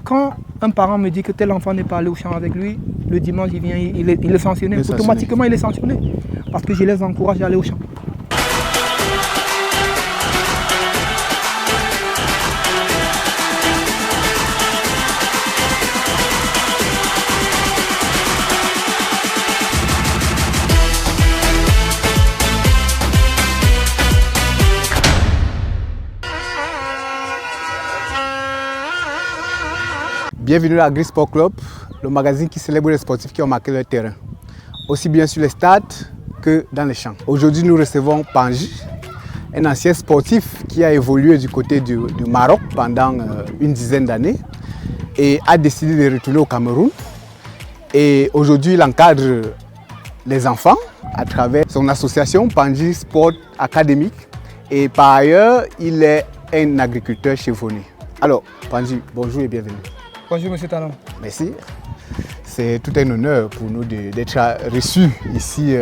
quand un parent me dit que tel enfant n'est pas allé au champ avec lui, le dimanche il vient, il est sanctionné. Automatiquement il est sanctionné. Parce que je les encourage à aller au champ. Bienvenue à Gris Sport Club, le magazine qui célèbre les sportifs qui ont marqué leur terrain, aussi bien sur les stades que dans les champs. Aujourd'hui, nous recevons Pandji, un ancien sportif qui a évolué du côté du Maroc pendant une dizaine d'années et a décidé de retourner au Cameroun. Et aujourd'hui, il encadre les enfants à travers son association Pandji Sport Académique. Et par ailleurs, il est un agriculteur chevronné. Alors, Pandji, bonjour et bienvenue. Bonjour M. Talon. Merci. C'est tout un honneur pour nous d'être reçus ici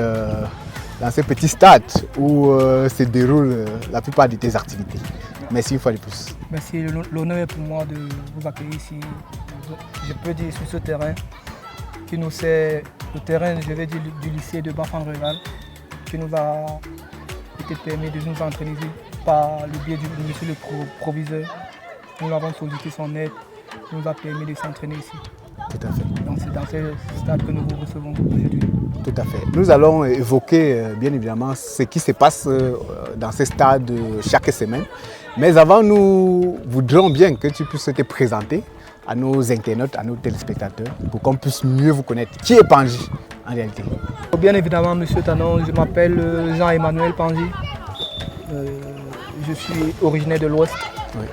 dans ce petit stade où se déroulent la plupart de tes activités. Merci une fois de plus. Merci, l'honneur est pour moi de vous accueillir ici. Je peux dire sur ce terrain qui nous sert, le terrain, je vais dire, du lycée de Bafang-Reval, qui nous a été permis de nous entraîner par le biais du monsieur le proviseur. Nous avons sollicité son aide. Nous a permis de s'entraîner ici. Tout à fait. Donc c'est dans ce stade que nous vous recevons aujourd'hui. Tout à fait. Nous allons évoquer bien évidemment ce qui se passe dans ce stade chaque semaine. Mais avant, nous voudrions bien que tu puisses te présenter à nos internautes, à nos téléspectateurs, pour qu'on puisse mieux vous connaître. Qui est Pandji en réalité? Bien évidemment, M. Tanon, je m'appelle Jean-Emmanuel Pandji. Je suis originaire de l'Ouest. Oui.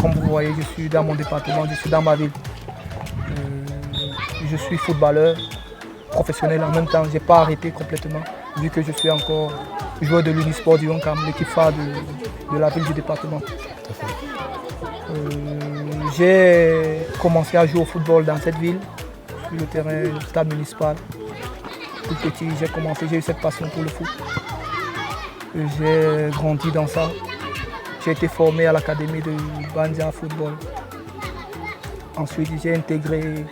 Comme vous voyez, je suis dans mon département, je suis dans ma ville. Je suis footballeur professionnel en même temps. Je n'ai pas arrêté complètement, vu que je suis encore joueur de l'Unisport du Yonkam, l'équipe phare de la ville du département. J'ai commencé à jouer au football dans cette ville, sur le terrain du stade municipal. Tout petit, j'ai eu cette passion pour le foot. J'ai grandi dans ça. J'ai été formé à l'académie de Bandia Football. Ensuite, j'ai intégré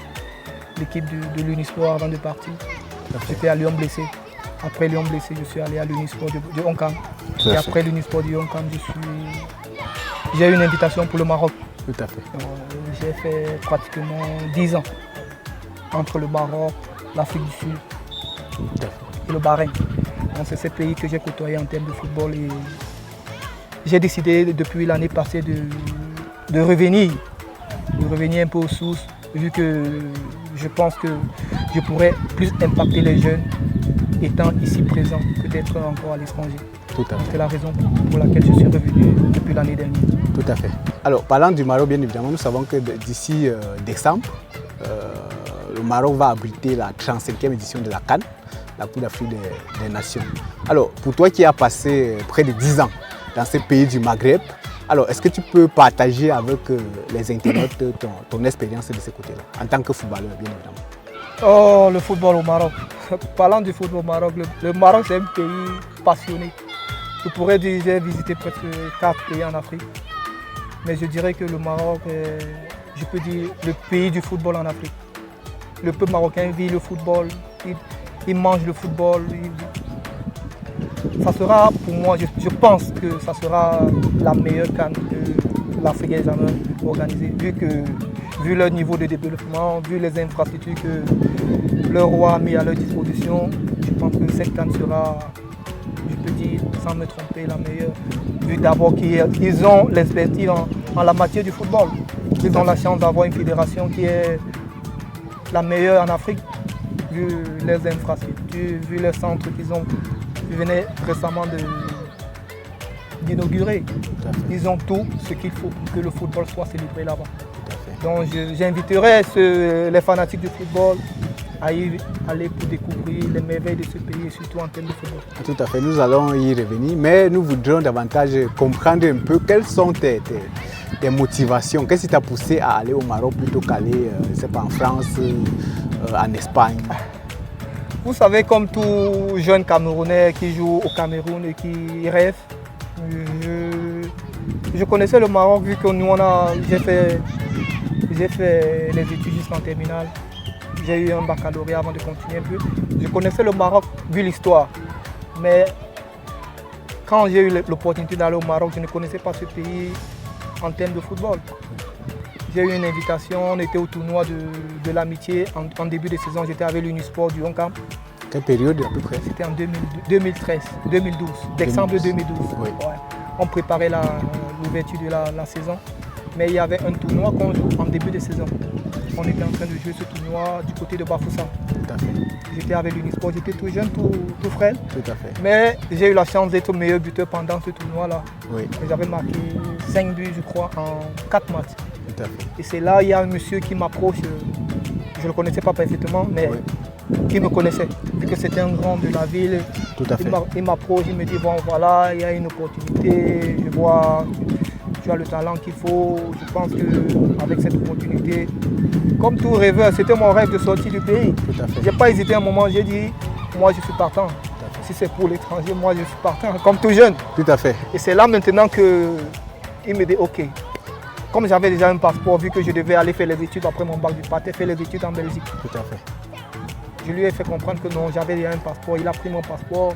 l'équipe de l'Unisport avant de partir. J'étais à Lyon Blessé. Après Lyon Blessé, je suis allé à l'Unisport de Yonkam. Et après l'Unisport de Yonkam, j'ai eu une invitation pour le Maroc. Tout à fait. J'ai fait pratiquement 10 ans entre le Maroc, l'Afrique du Sud et le Bahreïn. C'est ces pays que j'ai côtoyé en termes de football. Et j'ai décidé depuis l'année passée de revenir un peu aux sources, vu que je pense que je pourrais plus impacter les jeunes étant ici présent que d'être encore à l'étranger. C'est la raison pour laquelle je suis revenu depuis l'année dernière. Tout à fait. Alors, parlant du Maroc, bien évidemment, nous savons que d'ici décembre, le Maroc va abriter la 35e édition de la CAN, la Coupe d'Afrique des Nations. Alors, pour toi qui as passé près de 10 ans dans ces pays du Maghreb, alors est-ce que tu peux partager avec les internautes ton expérience de ce côté-là, en tant que footballeur, bien évidemment? Oh, le football au Maroc. Parlant du football au Maroc, le Maroc c'est un pays passionné. Je pourrais dire que j'ai visité presque 4 pays en Afrique. Mais je dirais que le Maroc est, je peux dire, le pays du football en Afrique. Le peuple marocain vit le football, il mange le football. Ça sera, pour moi, je pense que ça sera la meilleure CAN que l'Afrique ait jamais organisée, vu leur niveau de développement, vu les infrastructures que le roi a mis à leur disposition. Je pense que cette CAN sera, je peux dire, sans me tromper, la meilleure. Vu d'abord qu'ils ont l'expertise en la matière du football. Ils ont la chance d'avoir une fédération qui est la meilleure en Afrique, vu les infrastructures, vu les centres qu'ils ont. Ils venaient récemment d'inaugurer. Ils ont tout ce qu'il faut pour que le football soit célébré là-bas. Donc j'inviterai les fanatiques du football à y aller pour découvrir les merveilles de ce pays et surtout en termes de football. Tout à fait, nous allons y revenir, mais nous voudrions davantage comprendre un peu quelles sont tes motivations. Qu'est-ce qui t'a poussé à aller au Maroc plutôt qu'aller, en France, en Espagne? Vous savez, comme tout jeune Camerounais qui joue au Cameroun et qui rêve, je connaissais le Maroc vu que nous J'ai fait les études jusqu'en terminale. J'ai eu un baccalauréat avant de continuer un peu. Je connaissais le Maroc vu l'histoire. Mais quand j'ai eu l'opportunité d'aller au Maroc, je ne connaissais pas ce pays en termes de football. J'ai eu une invitation, on était au tournoi de l'amitié. En début de saison, j'étais avec l'Unisport du Honcam. Quelle période à peu près? C'était en 2012, décembre 2012. Oui. Ouais. On préparait l'ouverture de la saison. Mais il y avait un tournoi qu'on joue en début de saison. On était en train de jouer ce tournoi du côté de Bafoussam. Tout à fait. J'étais avec l'Unisport, j'étais tout jeune, tout frêle. Tout à fait. Mais j'ai eu la chance d'être meilleur buteur pendant ce tournoi-là. Oui. J'avais marqué 5 buts, je crois, en 4 matchs. Tout à fait. Et c'est là, il y a un monsieur qui m'approche. Je ne le connaissais pas parfaitement, mais qui me connaissait. Vu que c'était un grand de la ville. Tout à fait. Il m'approche, il me dit, bon voilà, il y a une opportunité, je vois, tu as le talent qu'il faut. Je pense qu'avec cette opportunité, comme tout rêveur, c'était mon rêve de sortir du pays. Tout à fait. Je n'ai pas hésité un moment, j'ai dit, moi je suis partant. Si c'est pour l'étranger, moi je suis partant, comme tout jeune. Tout à fait. Et c'est là maintenant qu'il me dit, ok. Comme j'avais déjà un passeport, vu que je devais aller faire les études après mon bac, je partais faire les études en Belgique. Tout à fait. Je lui ai fait comprendre que non, j'avais déjà un passeport. Il a pris mon passeport.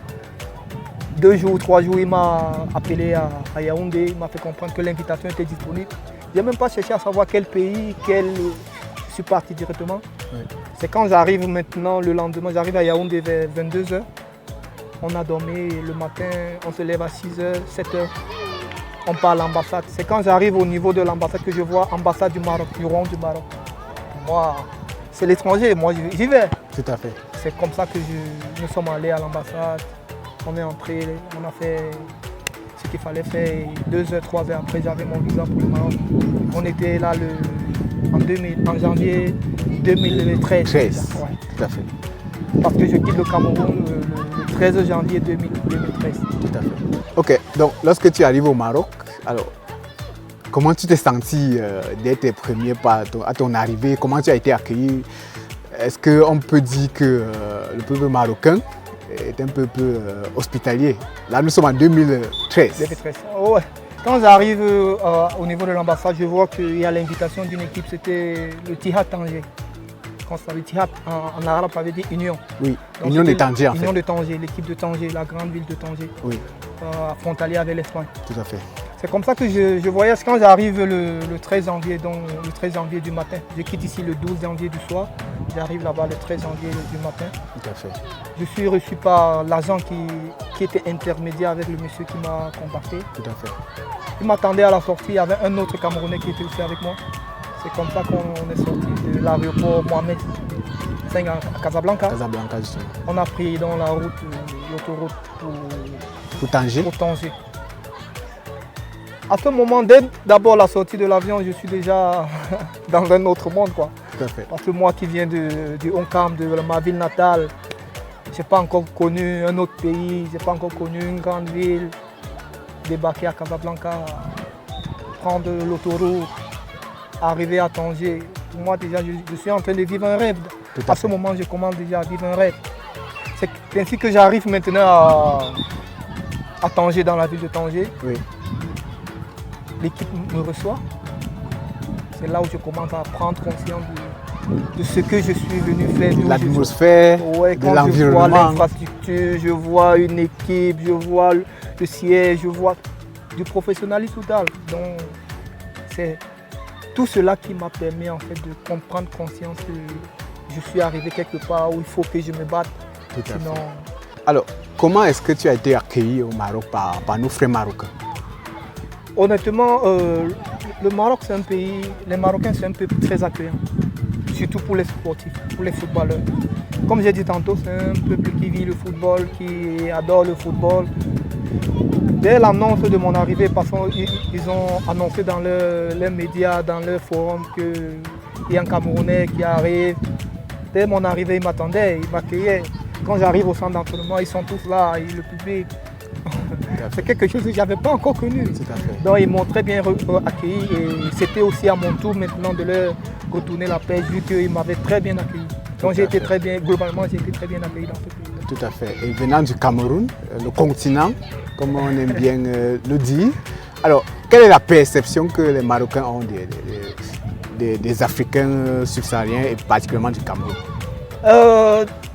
2 jours, 3 jours, il m'a appelé à Yaoundé. Il m'a fait comprendre que l'invitation était disponible. Je n'ai même pas cherché à savoir quel pays, je suis parti directement. Oui. C'est quand j'arrive maintenant, le lendemain, j'arrive à Yaoundé vers 22 h. On a dormi le matin, on se lève à 6 h, 7 h. On part à l'ambassade. C'est quand j'arrive au niveau de l'ambassade que je vois l'ambassade du Maroc, du royaume du Maroc. Moi, c'est l'étranger, moi j'y vais. Tout à fait. C'est comme ça que nous sommes allés à l'ambassade. On est entré, on a fait ce qu'il fallait faire. 2 h, 3 h après, j'avais mon visa pour le Maroc. On était là en janvier 2013. Ouais. Tout à fait. Parce que je quitte le Cameroun le 13 janvier 2013. Tout à fait. Ok, donc lorsque tu arrives au Maroc, alors comment tu t'es senti dès tes premiers pas à ton arrivée? Comment tu as été accueilli? Est-ce qu'on peut dire que le peuple marocain est un peuple hospitalier? Là, nous sommes en 2013. 2013. Ouais. Quand j'arrive au niveau de l'ambassade, je vois qu'il y a l'invitation d'une équipe, c'était le Tihad Tanger. Le Tihad en arabe, ça veut dire Union. Oui, Donc, Union de Tanger en fait. Union de Tanger, l'équipe de Tanger, la grande ville de Tanger, Oui, frontalier avec l'Espagne. tout à fait. C'est comme ça que je voyais, quand j'arrive le 13 janvier, donc le 13 janvier du matin, je quitte ici le 12 janvier du soir, j'arrive là-bas le 13 janvier du matin. Tout à fait. Je suis reçu par l'agent qui était intermédiaire avec le monsieur qui m'a contacté. Tout à fait. Il m'attendait à la sortie, il y avait un autre Camerounais qui était aussi avec moi. C'est comme ça qu'on est sorti de l'aéroport Mohamed V à Casablanca. Casablanca, justement. On a pris dans la route, l'autoroute Pour Tanger. pour Tanger. À ce moment, dès d'abord la sortie de l'avion, je suis déjà dans un autre monde, quoi. Tout à fait. Parce que moi qui viens du Honcam, de ma ville natale, je n'ai pas encore connu un autre pays, je n'ai pas encore connu une grande ville. Débarquer à Casablanca, prendre l'autoroute, arriver à Tanger. Pour moi déjà, je suis en train de vivre un rêve. À ce moment, je commence déjà à vivre un rêve. C'est ainsi que j'arrive maintenant à Tanger, dans la ville de Tanger. Oui. L'équipe me reçoit. C'est là où je commence à prendre conscience de ce que je suis venu faire. De l'atmosphère, ouais, de quand je vois l'environnement. l'infrastructure, je vois une équipe, je vois le siège, je vois du professionnalisme total. Donc c'est tout cela qui m'a permis en fait de comprendre conscience que je suis arrivé quelque part où il faut que je me batte. Tout à Sinon, fait. Alors, comment est-ce que tu as été accueilli au Maroc par nos frères marocains? honnêtement, le Maroc c'est un pays, les Marocains c'est un peuple très accueillant, surtout pour les sportifs, pour les footballeurs. Comme j'ai dit tantôt, c'est un peuple qui vit le football, qui adore le football. Dès l'annonce de mon arrivée, parce qu'ils ont annoncé dans leurs médias, dans leurs forums qu'il y a un Camerounais qui arrive. Dès mon arrivée, ils m'attendaient, ils m'accueillaient. Quand j'arrive au centre d'entraînement, ils sont tous là, et le public. C'est quelque chose que je n'avais pas encore connu. Donc ils m'ont très bien accueilli et c'était aussi à mon tour maintenant de leur retourner la paix vu qu'ils m'avaient très bien accueilli. Donc j'ai été très bien, globalement j'ai été très bien accueilli dans ce pays. Tout à fait. Et venant du Cameroun, le continent, comme on aime bien le dire, alors quelle est la perception que les Marocains ont des Africains subsahariens et particulièrement du Cameroun?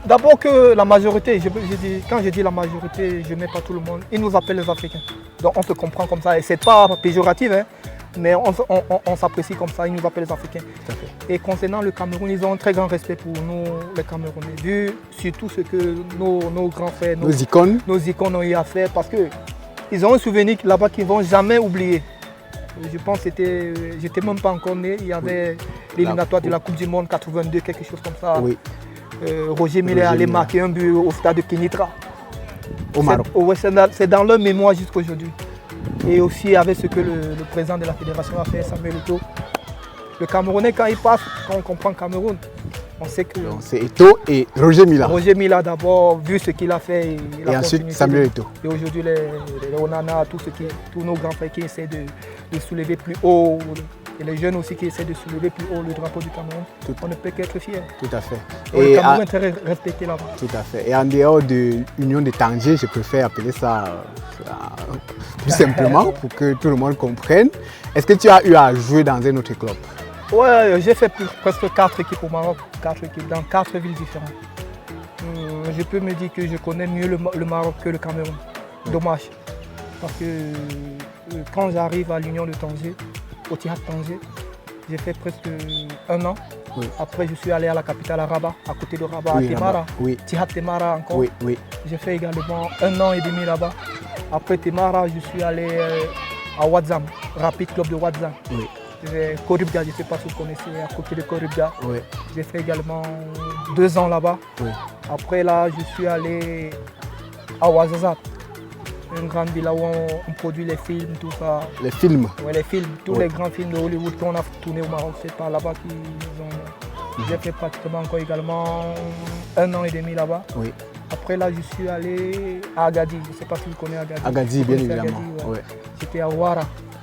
D'abord que la majorité, quand je dis la majorité, je ne mets pas tout le monde, ils nous appellent les Africains. Donc on se comprend comme ça et c'est pas péjoratif, hein, mais on s'apprécie comme ça, ils nous appellent les Africains. Et concernant le Cameroun, ils ont un très grand respect pour nous, les Camerounais, vu surtout ce que nos grands frères, nos icônes ont eu à faire, parce qu'ils ont un souvenir là-bas qu'ils ne vont jamais oublier. Je pense que j'étais même pas encore né, il y avait l'éliminatoire de la Coupe du Monde 82, quelque chose comme ça. Oui. Roger Miller allait marquer un but au stade de Kénitra. Au Maroc. C'est dans leur mémoire jusqu'à aujourd'hui. Et aussi avec ce que le président de la fédération a fait, Samuel Eto'o. Le Camerounais, quand il passe, quand on comprend Cameroun, on sait que... C'est Eto'o et Roger Milla. Roger Milla d'abord, vu ce qu'il a fait. Et ensuite Samuel Eto'o. Et aujourd'hui, les Onana, tous nos grands frères qui essaient de soulever plus haut. Et les jeunes aussi qui essaient de soulever plus haut le drapeau du Cameroun, on ne peut qu'être fiers. Tout à fait. Et le Cameroun est très respecté là-bas. Tout à fait. Et en dehors de l'Union de Tanger, je préfère appeler ça plus simplement pour que tout le monde comprenne. Est-ce que tu as eu à jouer dans un autre club? Oui, j'ai fait presque 4 équipes au Maroc, 4 équipes dans 4 villes différentes. Je peux me dire que je connais mieux le Maroc que le Cameroun. Dommage. Parce que quand j'arrive à l'Union de Tanger, au Tihad Tanger, j'ai fait presque 1 an. Oui. Après, je suis allé à la capitale, à Rabat, à côté de Rabat, à Temara. Oui. Tihad Temara encore. Oui. Oui. J'ai fait également 1 an et demi là-bas. Après Temara, je suis allé à Ouazzam, Rapid Club de Ouazzam. Oui. Koribda, je ne sais pas si vous connaissez, à côté de Koribda. Oui. J'ai fait également 2 ans là-bas. Oui. Après là, je suis allé à Ouazzazate, une grande ville là où on produit les films, tout ça. Les films? Oui, les films. Tous les grands films de Hollywood qu'on a tournés au Maroc, c'est par là-bas qu'ils ont... J'ai fait pratiquement encore également 1 an et demi là-bas. Oui. Après là, je suis allé à Agadir. Je ne sais pas si vous connaissez Agadir. Agadir, bien évidemment. Agadir, ouais. J'étais à Ouara,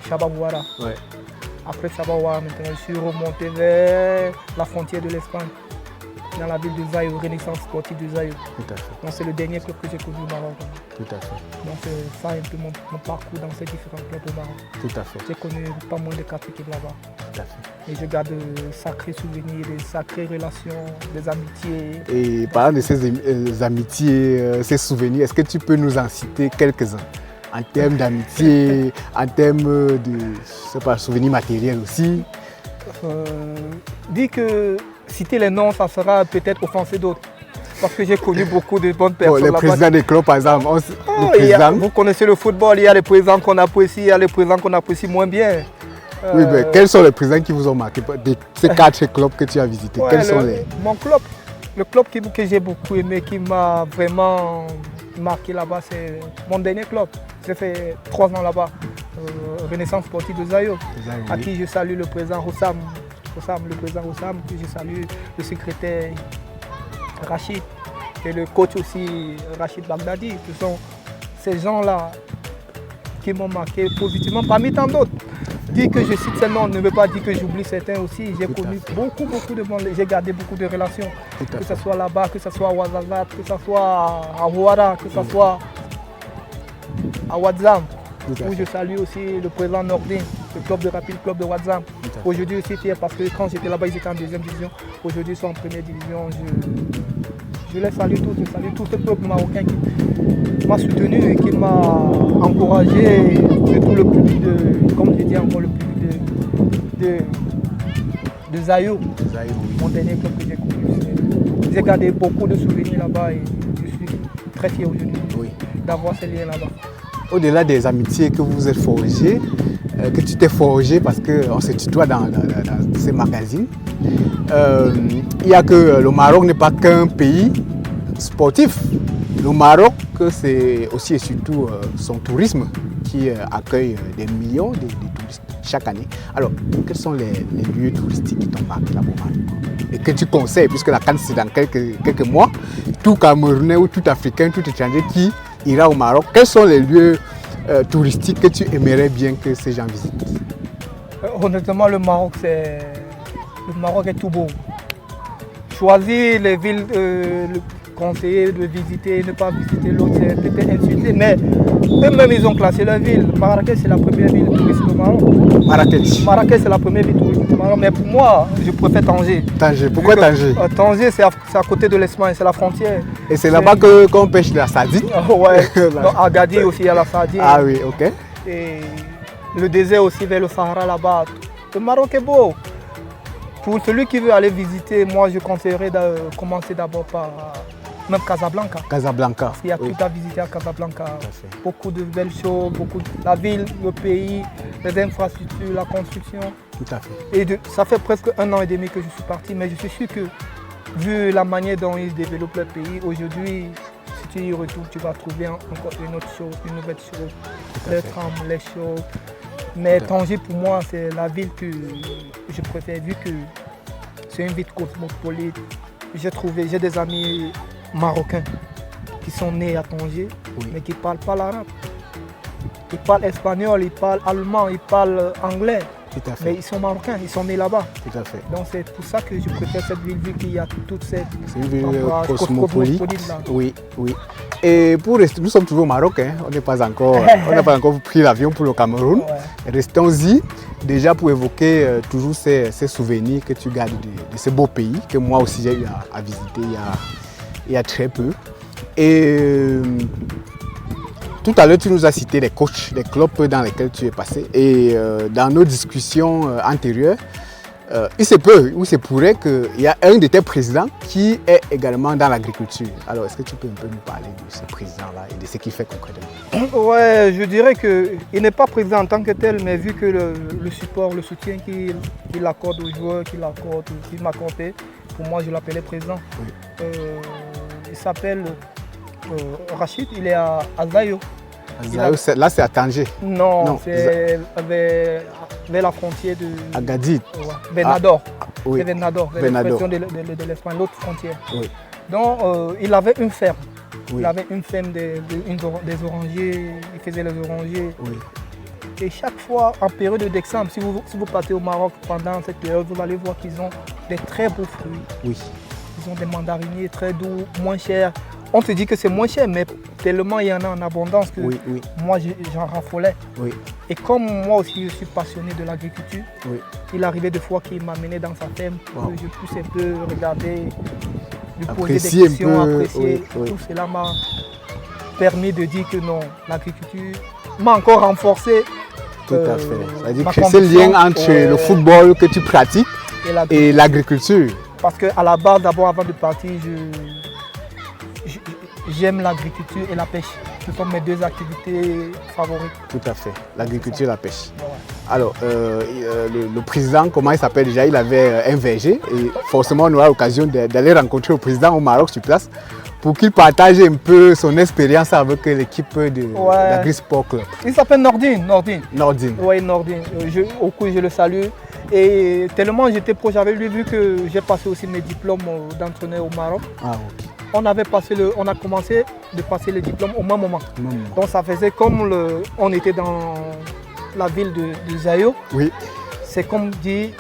Shabab Ouara. Ouais. Après Shabab Ouara, maintenant, je suis remonté vers la frontière de l'Espagne, dans la ville de Zaïo, Renaissance sportive de Zaïo. Tout à fait. Donc c'est le dernier club que j'ai connu au Maroc. Tout à fait. Donc c'est ça un peu mon parcours dans ces différents clubs au Maroc. Tout à fait. J'ai connu pas moins de 4 équipes là-bas. Tout à fait. Et je garde de sacrés souvenirs, de sacrées relations, des amitiés. Et parlant de ces amitiés, ces souvenirs, est-ce que tu peux nous en citer quelques-uns? En termes d'amitié, en termes de souvenirs matériels aussi? Dis que citer les noms, ça sera peut-être offenser d'autres. Parce que j'ai connu beaucoup de bonnes personnes. Les présidents des clubs, par exemple. Vous connaissez le football, il y a les présidents qu'on apprécie, il y a les présidents qu'on apprécie moins bien. Oui, mais quels sont les présidents qui vous ont marqué de ces 4 clubs que tu as visités? Quels sont les... Mon club, le club que j'ai beaucoup aimé, qui m'a vraiment marqué là-bas, c'est mon dernier club. J'ai fait 3 ans là-bas, Renaissance sportive de Zaïo, à qui je salue le président Rossam, le président Rossam, que je salue le secrétaire Rachid et le coach aussi Rachid Bagdadi. Ce sont ces gens-là qui m'ont marqué positivement parmi tant d'autres. Dire que je cite ces noms ne veut pas dire que j'oublie certains aussi. J'ai connu beaucoup de monde, j'ai gardé beaucoup de relations. Que ce soit là-bas, que ce soit à Ouazzazate, que ce soit à Ouara, que ce soit à Ouazzam, où je salue aussi le président Nordin, le club de Rapid, club de Ouazzam. Aujourd'hui aussi fier parce que quand j'étais là-bas, ils étaient en 2e division. Aujourd'hui, ils sont en 1re division. Je les salue tous, je salue tout ce peuple marocain qui m'a soutenu et qui m'a encouragé, surtout le public de, comme je dis encore, le public de Zaïo, mon dernier club que j'ai connu. J'ai gardé beaucoup de souvenirs là-bas et je suis très fier aujourd'hui d'avoir ces liens là-bas. Au-delà des amitiés que vous vous êtes forgées, que tu t'es forgé parce qu'on se tutoie dans ces magazines, il y a que le Maroc n'est pas qu'un pays sportif. Le Maroc, c'est aussi et surtout son tourisme qui accueille des millions de touristes chaque année. Alors, quels sont les lieux touristiques qui t'ont marqué là-bas et que tu conseilles, puisque la CAN c'est dans quelques mois, tout Camerounais ou tout Africain, tout étranger qui ira au Maroc, quels sont les lieux touristiques que tu aimerais bien que ces gens visitent? Honnêtement, le Maroc est tout beau. Choisir les villes, conseiller de visiter, ne pas visiter l'autre, c'est peut-être insulté, mais eux-mêmes ils ont classé leur ville. Marrakech c'est la première ville touriste au Maroc. Marrakech c'est la première ville touriste Maroc, mais pour moi, je préfère Tanger. Tanger, pourquoi Tanger? Tanger, c'est à côté de l'Espagne, c'est la frontière. Et c'est là-bas qu'on pêche la sardine? Ouais, donc, à Agadir aussi, il y a la sardine. Ah oui, ok. Et le désert aussi vers le Sahara là-bas. Le Maroc est beau. Pour celui qui veut aller visiter, moi je conseillerais de commencer d'abord par même Casablanca. Casablanca. Il y a tout à visiter à Casablanca. Beaucoup de belles choses, la ville, le pays, les infrastructures, la construction. Tout à fait. Et ça fait presque 1 an et demi que je suis parti, mais je suis sûr que vu la manière dont ils développent le pays, aujourd'hui, si tu y retournes, tu vas trouver encore une autre chose, une nouvelle chose. Les trams, les choses. Mais Tanger, pour moi, c'est la ville que je préfère, vu que c'est une ville cosmopolite. J'ai des amis marocains qui sont nés à Tanger, mais qui ne parlent pas l'arabe. Ils parlent espagnol, ils parlent allemand, ils parlent anglais. Tout à fait. Mais ils sont marocains, ils sont nés là-bas. Tout à fait. Donc c'est pour ça que je préfère cette ville, vu qu'il y a toute cette... C'est une ville cosmopolite. Oui, oui. Et pour rester, nous sommes toujours au Maroc, hein. On n'a pas encore pris l'avion pour le Cameroun. Ouais. Restons-y, déjà pour évoquer toujours ces souvenirs que tu gardes de ce beau pays, que moi aussi j'ai eu à visiter il y a très peu. Et tout à l'heure, tu nous as cité les coachs, les clubs dans lesquels tu es passé. Et dans nos discussions antérieures, il se peut ou il se pourrait qu'il y a un de tes présidents qui est également dans l'agriculture. Alors, est-ce que tu peux un peu nous parler de ce président-là et de ce qu'il fait concrètement? Ouais, je dirais qu'il n'est pas président en tant que tel, mais vu que le support, le soutien qu'il accorde aux joueurs, qu'il m'accordait, pour moi, je l'appelais président. Oui. Il s'appelle Rachid, il est à Zayo. Là, c'est à Tanger. Non, c'est vers la frontière de Agadir. Venador. Oui. Venador, vers l'expression de l'Espagne, l'autre frontière. Oui. Donc, il avait une ferme. Oui. Il avait une ferme des orangers, il faisait les orangers. Oui. Et chaque fois, en période de décembre, si vous partez au Maroc pendant cette période, vous allez voir qu'ils ont des très beaux fruits. Oui. Ils ont des mandariniers très doux, moins chers. On se dit que c'est moins cher, mais tellement il y en a en abondance que moi j'en raffolais. Oui. Et comme moi aussi je suis passionné de l'agriculture, il arrivait des fois qu'il m'amenait dans sa ferme pour que je puisse un peu regarder, lui poser des questions, apprécier. Tout cela m'a permis de dire que non, l'agriculture m'a encore renforcé. Tout à fait. C'est-à-dire que c'est le lien entre le football que tu pratiques et l'agriculture. Parce qu'à la base, d'abord avant de partir, j'aime l'agriculture et la pêche. Ce sont mes deux activités favorites. Tout à fait, l'agriculture et la pêche. Ouais. Alors, le président, comment il s'appelle déjà? Il avait un verger et forcément on aura l'occasion d'aller rencontrer le président au Maroc sur place pour qu'il partage un peu son expérience avec l'équipe de l'Agri Sport Club. Il s'appelle Nordine. Oui, Nordine. Au coup, je le salue. Et tellement j'étais proche avec lui, vu que j'ai passé aussi mes diplômes d'entraîneur au Maroc. Ah, ok. On a commencé de passer les diplômes au même moment. Donc ça faisait comme on était dans la ville de Zayo. Oui. C'est comme dit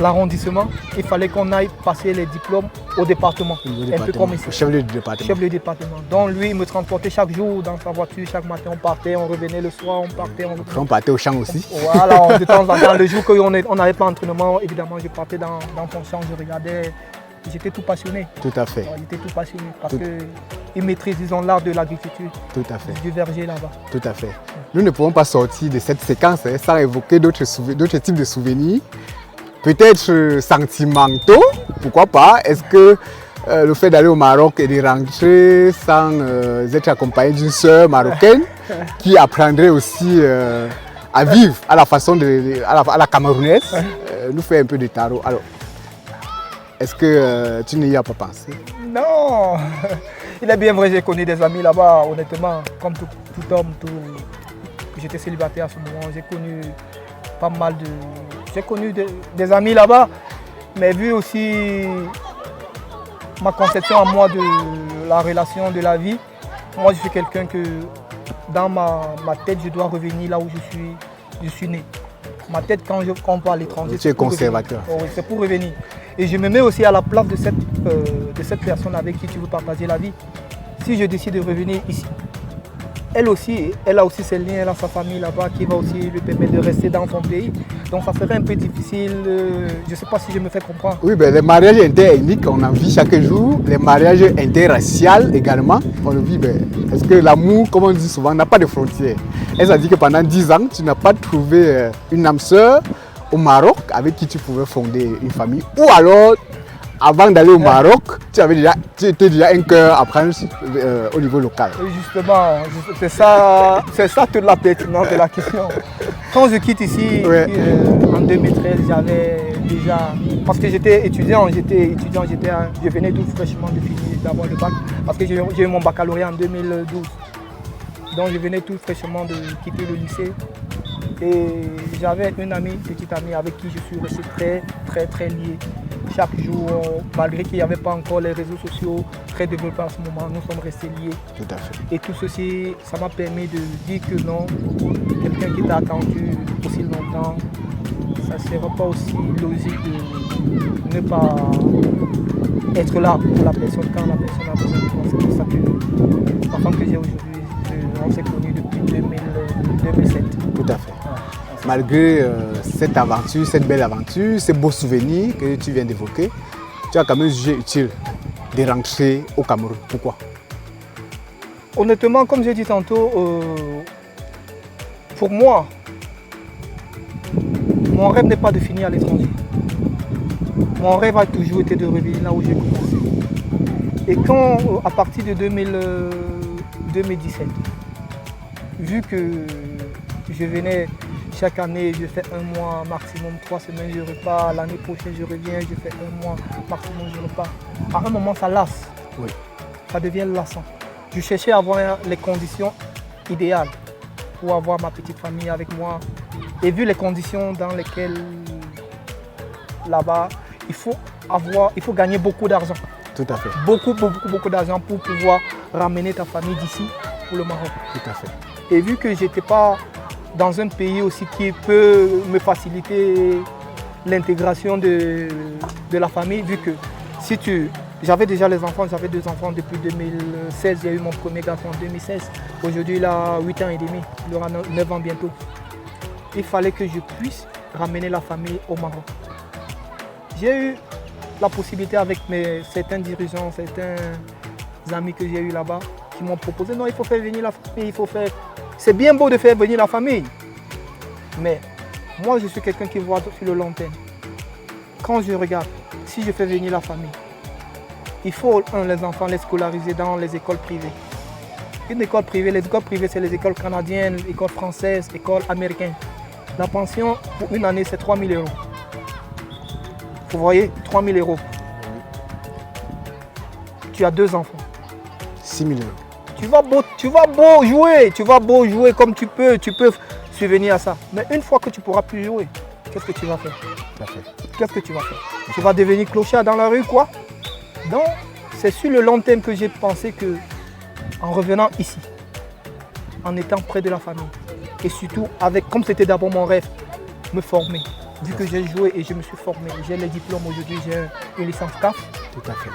l'arrondissement. Il fallait qu'on aille passer les diplômes au département. Un peu comme ici. Chef de département. Chef de département. Donc lui, il me transportait chaque jour dans sa voiture. Chaque matin, on partait, on revenait le soir, on partait, on revenait. On partait au champ aussi. Voilà, de temps en temps, le jour qu'on n'avait pas d'entraînement, évidemment, je partais dans son champ, je regardais. J'étais tout passionné. Tout à fait. J'étais tout passionné parce qu'ils maîtrisent, ils ont l'art de l'agriculture. Tout à fait. Du verger là-bas. Tout à fait. Nous ne pouvons pas sortir de cette séquence sans évoquer d'autres types de souvenirs. Peut-être sentimentaux, pourquoi pas. Est-ce que le fait d'aller au Maroc et de rentrer sans être accompagné d'une sœur marocaine qui apprendrait aussi à vivre à la façon à la camerounaise nous fait un peu de tarot. Alors, est-ce que tu n'y as pas pensé? Non, il est bien vrai, j'ai connu des amis là-bas, honnêtement, comme tout homme, j'étais célibataire à ce moment, j'ai connu pas mal de... J'ai connu des amis là-bas, mais vu aussi ma conception à moi de la relation, de la vie, moi je suis quelqu'un que dans ma tête, je dois revenir là où je suis né. Ma tête, quand on va à l'étranger, tu es conservateur. Oui, c'est pour revenir. Et je me mets aussi à la place de cette personne avec qui tu veux partager la vie. Si je décide de revenir ici, elle aussi, elle a aussi ses liens, elle a sa famille là-bas qui va aussi lui permettre de rester dans son pays. Donc ça serait un peu difficile, je ne sais pas si je me fais comprendre. Oui, ben, les mariages interethniques, on en vit chaque jour. Les mariages interraciaux également, on le vit. Ben, est-ce que l'amour, comme on dit souvent, n'a pas de frontières? Elle a dit que pendant 10 ans, tu n'as pas trouvé une âme sœur au Maroc avec qui tu pouvais fonder une famille. Ou alors, avant d'aller au Maroc, tu étais déjà un cœur à prendre au niveau local. Justement, c'est ça toute la pertinence de la question. Quand je quitte ici, en 2013, j'avais déjà... Parce que j'étais étudiant, je venais tout fraîchement de finir d'avoir le bac. Parce que j'ai eu mon baccalauréat en 2012. Donc je venais tout fraîchement de quitter le lycée. Et j'avais une petite amie avec qui je suis resté très lié. Chaque jour, malgré qu'il n'y avait pas encore les réseaux sociaux très développés à ce moment, nous sommes restés liés. Tout à fait. Et tout ceci, ça m'a permis de dire que non, quelqu'un qui t'a attendu aussi longtemps, ça ne serait pas aussi logique de ne pas être là pour la personne quand la personne a besoin de toi. C'est pour ça que la femme que j'ai aujourd'hui, on s'est connus depuis 2007. Tout à fait. Malgré cette aventure, cette belle aventure, ces beaux souvenirs que tu viens d'évoquer, tu as quand même jugé utile de rentrer au Cameroun. Pourquoi? Honnêtement, comme j'ai dit tantôt, pour moi, mon rêve n'est pas de finir à l'étranger. Mon rêve a toujours été de revenir là où j'ai commencé. Et quand, à partir de 2017, vu que je venais chaque année, je fais un mois, maximum 3 semaines, je repars. L'année prochaine, je reviens, je fais un mois, maximum, je repars. À un moment, ça lasse. Oui. Ça devient lassant. Je cherchais à avoir les conditions idéales pour avoir ma petite famille avec moi. Et vu les conditions dans lesquelles, là-bas, il faut gagner beaucoup d'argent. Tout à fait. Beaucoup d'argent pour pouvoir ramener ta famille d'ici pour le Maroc. Tout à fait. Et vu que je n'étais pas dans un pays aussi qui peut me faciliter l'intégration de la famille, vu que j'avais déjà les enfants, j'avais 2 enfants depuis 2016, j'ai eu mon premier garçon en 2016. Aujourd'hui, il a 8 ans et demi, il aura 9 ans bientôt. Il fallait que je puisse ramener la famille au Maroc. J'ai eu la possibilité avec certains dirigeants, certains amis que j'ai eu là-bas, qui m'ont proposé, non, il faut faire venir la famille, c'est bien beau de faire venir la famille, mais moi je suis quelqu'un qui voit sur le long terme. Quand je regarde, si je fais venir la famille, il faut les enfants les scolariser dans les écoles privées. Une école privée, les écoles privées c'est les écoles canadiennes, les écoles françaises, les écoles américaines. La pension pour une année c'est 3 000 €. Vous voyez, 3 000 €. Tu as 2 enfants. 6 000 €. Tu vas beau jouer comme tu peux subvenir à ça. Mais une fois que tu ne pourras plus jouer, qu'est-ce que tu vas faire? Qu'est-ce que tu vas faire? Tu vas devenir clochard dans la rue, quoi? Donc, c'est sur le long terme que j'ai pensé que, en revenant ici, en étant près de la famille, et surtout, comme c'était d'abord mon rêve, me former. Vu que j'ai joué et je me suis formé, j'ai les diplômes aujourd'hui, j'ai une licence CAF. Tout à fait.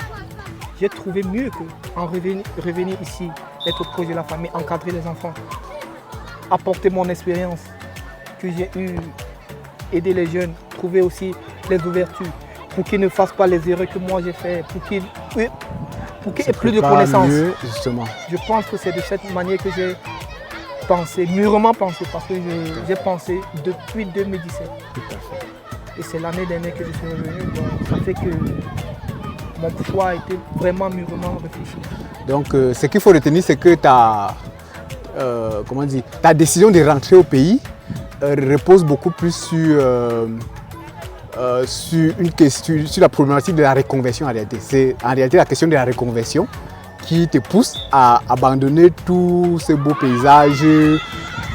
J'ai trouvé mieux qu'en revenir ici, être proche de la famille, encadrer les enfants, apporter mon expérience que j'ai eue, aider les jeunes, trouver aussi les ouvertures pour qu'ils ne fassent pas les erreurs que moi j'ai faites, pour qu'ils aient plus de connaissances. Mieux, justement. Je pense que c'est de cette manière que j'ai pensé, mûrement pensé, parce que j'ai pensé depuis 2017. Tout à fait. Et c'est l'année dernière que je suis revenu, donc ça fait que mon choix a été vraiment mûrement réfléchi. Donc, ce qu'il faut retenir, c'est que ta décision de rentrer au pays repose beaucoup plus sur la problématique de la reconversion en réalité. C'est en réalité la question de la reconversion qui te pousse à abandonner tous ces beaux paysages,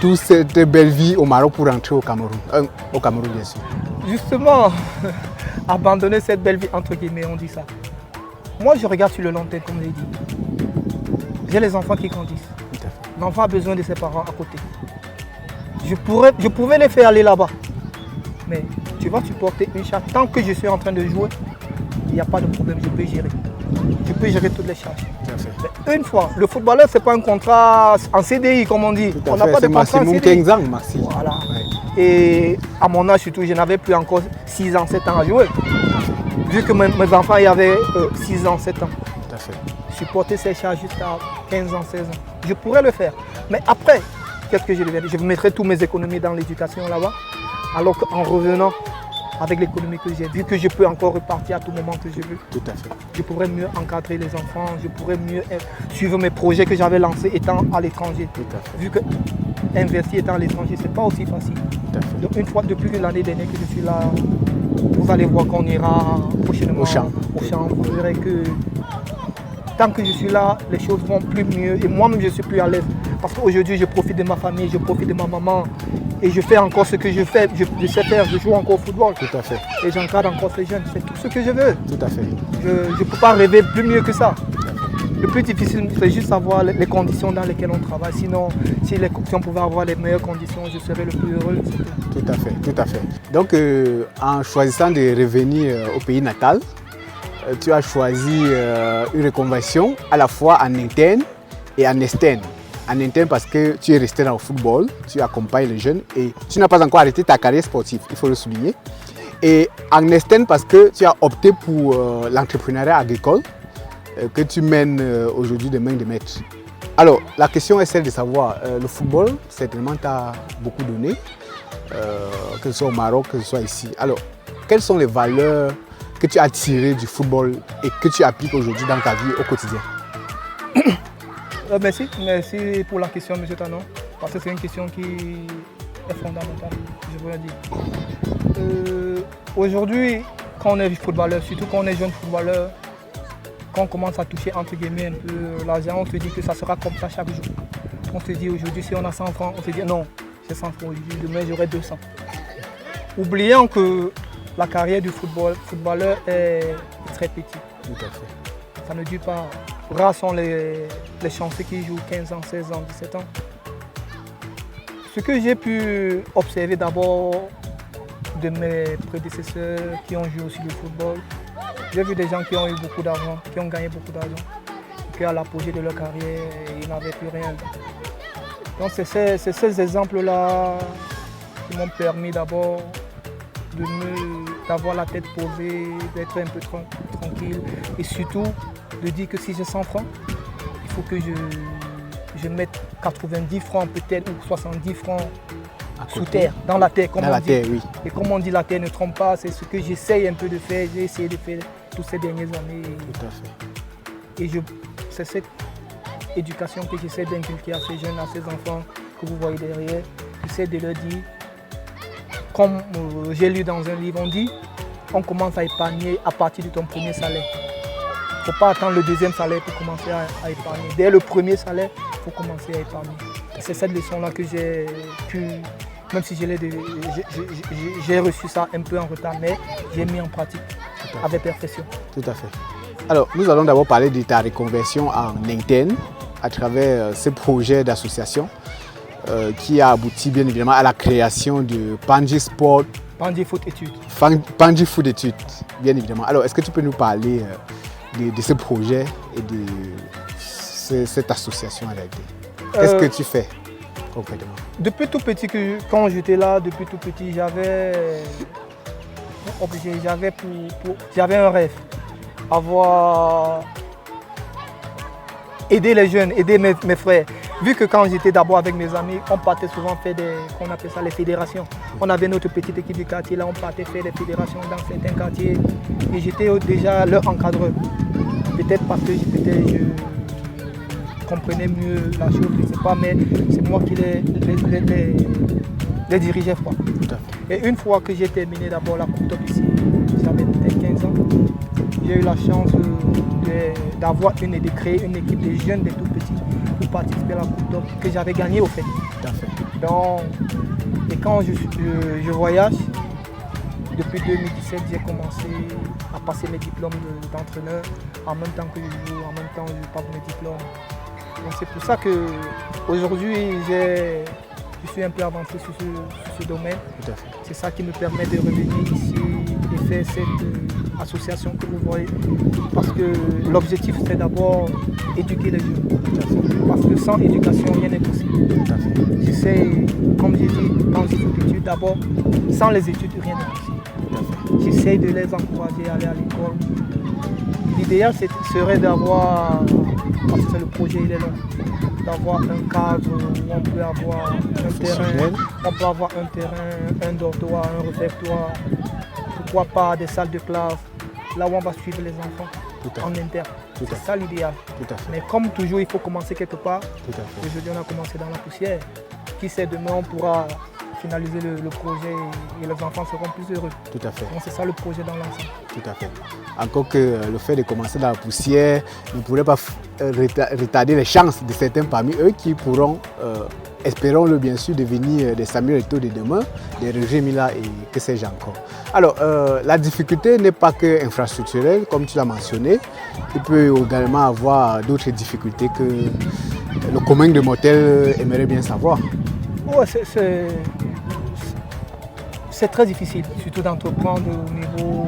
toute cette belle vie au Maroc pour rentrer au Cameroun. Au Cameroun, bien sûr. Justement, abandonner cette belle vie, entre guillemets, on dit ça. Moi, je regarde sur le long terme, comme je l'ai dit. J'ai les enfants qui grandissent. L'enfant a besoin de ses parents à côté. Je pouvais les faire aller là-bas. Mais tu vas supporter une charge. Tant que je suis en train de jouer, il n'y a pas de problème, je peux gérer. je peux gérer toutes les charges. Tout à fait. Mais une fois, le footballeur, ce n'est pas un contrat en CDI, comme on dit. Tout à On n'a fait, pas de c'est contrat en maximum CDI. 15 ans, maxi. Voilà. Ouais. Et à mon âge surtout, je n'avais plus encore 6 ans, 7 ans à jouer. Vu que mes enfants y avaient 6 ans, 7 ans. Tout à fait. Supporter ces charges jusqu'à 15 ans, 16 ans. Je pourrais le faire. Mais après, qu'est-ce que je deviendrai? Je mettrai toutes mes économies dans l'éducation là-bas. Alors qu'en revenant avec l'économie que j'ai, vu que je peux encore repartir à tout moment que je veux, Tout à fait. je pourrais mieux encadrer les enfants, je pourrais mieux suivre mes projets que j'avais lancés étant à l'étranger. Tout à fait. Vu que investir étant à l'étranger, ce n'est pas aussi facile. Tout à fait. Donc une fois, depuis l'année dernière que je suis là, vous allez voir qu'on ira prochainement Au champ. Vous verrez que tant que je suis là, les choses vont plus mieux et moi-même je suis plus à l'aise. Parce qu'aujourd'hui je profite de ma famille, je profite de ma maman et je fais encore ce que je fais, je sais faire, je joue encore au football. Tout à fait. Et j'encadre encore ces jeunes, c'est tout ce que je veux. Tout à fait. Je ne peux pas rêver plus mieux que ça. Le plus difficile, c'est juste savoir les conditions dans lesquelles on travaille. Sinon, si on pouvait avoir les meilleures conditions, je serais le plus heureux. Tout à fait, tout à fait. Donc, en choisissant de revenir au pays natal, tu as choisi une reconversion à la fois en interne et en externe. En interne parce que tu es resté dans le football, tu accompagnes les jeunes et tu n'as pas encore arrêté ta carrière sportive, il faut le souligner. Et en externe parce que tu as opté pour l'entrepreneuriat agricole que tu mènes aujourd'hui de main de maître. Alors, la question est celle de savoir, le football, certainement, t'a beaucoup donné, que ce soit au Maroc, que ce soit ici. Alors, quelles sont les valeurs que tu as tirées du football et que tu appliques aujourd'hui dans ta vie au quotidien? Merci pour la question, M. Tanon, parce que c'est une question qui est fondamentale, je voudrais dire. Aujourd'hui, quand on est footballeur, surtout quand on est jeune footballeur, quand on commence à toucher entre guillemets un peu l'argent, on se dit que ça sera comme ça chaque jour. On se dit aujourd'hui, si on a 100 francs, on se dit non, j'ai 100 francs aujourd'hui, demain j'aurai 200. Oubliant que la carrière du footballeur est très petite. Tout à fait. Ça ne dure pas. Rares sont les chanceux qui jouent 15 ans, 16 ans, 17 ans. Ce que j'ai pu observer d'abord de mes prédécesseurs qui ont joué aussi le football, j'ai vu des gens qui ont eu beaucoup d'argent, qui ont gagné beaucoup d'argent, qui à l'apogée de leur carrière, ils n'avaient plus rien. Donc c'est ces exemples-là qui m'ont permis d'abord d'avoir la tête posée, d'être un peu tranquille et surtout de dire que si j'ai 100 francs, il faut que je mette 90 francs peut-être ou 70 francs sous terre, dans la terre, comme on dit. Terre, oui. Et comme on dit, la terre ne trompe pas, c'est ce que j'essaye un peu de faire, j'ai essayé de faire toutes ces dernières années. Tout à fait. Et c'est cette éducation que j'essaie d'inculquer à ces jeunes, à ces enfants que vous voyez derrière. J'essaie de leur dire, comme j'ai lu dans un livre, on dit, on commence à épargner à partir de ton premier salaire. Il ne faut pas attendre le deuxième salaire pour commencer à épargner. Dès le premier salaire, il faut commencer à épargner. C'est cette leçon-là que j'ai pu, même si j'ai reçu ça un peu en retard, mais j'ai mis en pratique avec perfection. Tout à fait. Alors, nous allons d'abord parler de ta reconversion en interne à travers ce projet d'association qui a abouti bien évidemment à la création de Pandji Sport. Pandji Foot Études. Pandji Foot Études, bien évidemment. Alors, est-ce que tu peux nous parler de ce projet et de cette association en réalité? Qu'est-ce que tu fais concrètement? Depuis tout petit, quand j'étais là, depuis tout petit, j'avais un rêve. Aider les jeunes, aider mes frères. Vu que quand j'étais d'abord avec mes amis, on partait souvent faire qu'on appelle ça les fédérations. On avait notre petite équipe du quartier, là on partait faire des fédérations dans certains quartiers. Et j'étais déjà leur encadreur. Peut-être parce que je comprenais mieux la chose, je ne sais pas, mais c'est moi qui les dirigeais. Quoi. Et une fois que j'ai terminé d'abord la Coupe Top ici, j'avais peut-être 15 ans, j'ai eu la chance d'avoir de créer une équipe de jeunes, des tout petits, pour participer à la Coupe Top que j'avais gagnée au fait. Tout à fait. Donc, et quand je voyage, depuis 2017, j'ai commencé à passer mes diplômes d'entraîneur en même temps que je joue, en même temps que je passe mes diplômes. Donc c'est pour ça qu'aujourd'hui, je suis un peu avancé sur ce domaine. Tout à fait. C'est ça qui me permet de revenir ici et faire association que vous voyez. Parce que l'objectif, c'est d'abord éduquer les jeunes. Parce que sans éducation, rien n'est possible. J'essaie, comme j'ai dit, dans les études, d'abord, sans les études, rien n'est possible. J'essaie de les encourager à aller à l'école. L'idéal serait d'avoir, parce que le projet il est long, d'avoir un cadre où on peut avoir un terrain, un dortoir, un réfectoire, pourquoi pas des salles de classe, là où on va suivre les enfants en interne. C'est ça l'idéal. Mais comme toujours, il faut commencer quelque part. Aujourd'hui, on a commencé dans la poussière. Qui sait, demain, on pourra finaliser le projet et les enfants seront plus heureux. Tout à fait. Donc c'est ça le projet dans l'ensemble. Tout à fait. Encore que le fait de commencer dans la poussière ne pourrait pas retarder les chances de certains parmi eux qui pourront, espérons-le bien sûr, devenir des Samuel Eto'o de demain, des Roger Mila et que sais-je encore. Alors, la difficulté n'est pas que infrastructurelle, comme tu l'as mentionné. Il peut également avoir d'autres difficultés que le commun de mortels aimerait bien savoir. Ouais, c'est très difficile, surtout d'entreprendre au niveau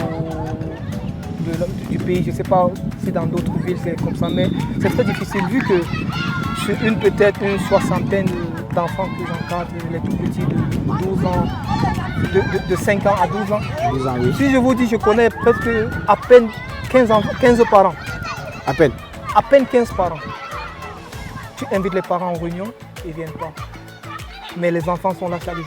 du pays. Je ne sais pas si dans d'autres villes c'est comme ça, mais c'est très difficile vu que sur peut-être une soixantaine d'enfants que j'encadre, les tout petits de 12 ans, de 5 ans à 12 ans. 12 ans, oui. Si je vous dis, je connais presque à peine 15 parents. À peine? À peine 15 parents. Tu invites les parents en réunion, ils ne viennent pas. Mais les enfants sont là chaque jour.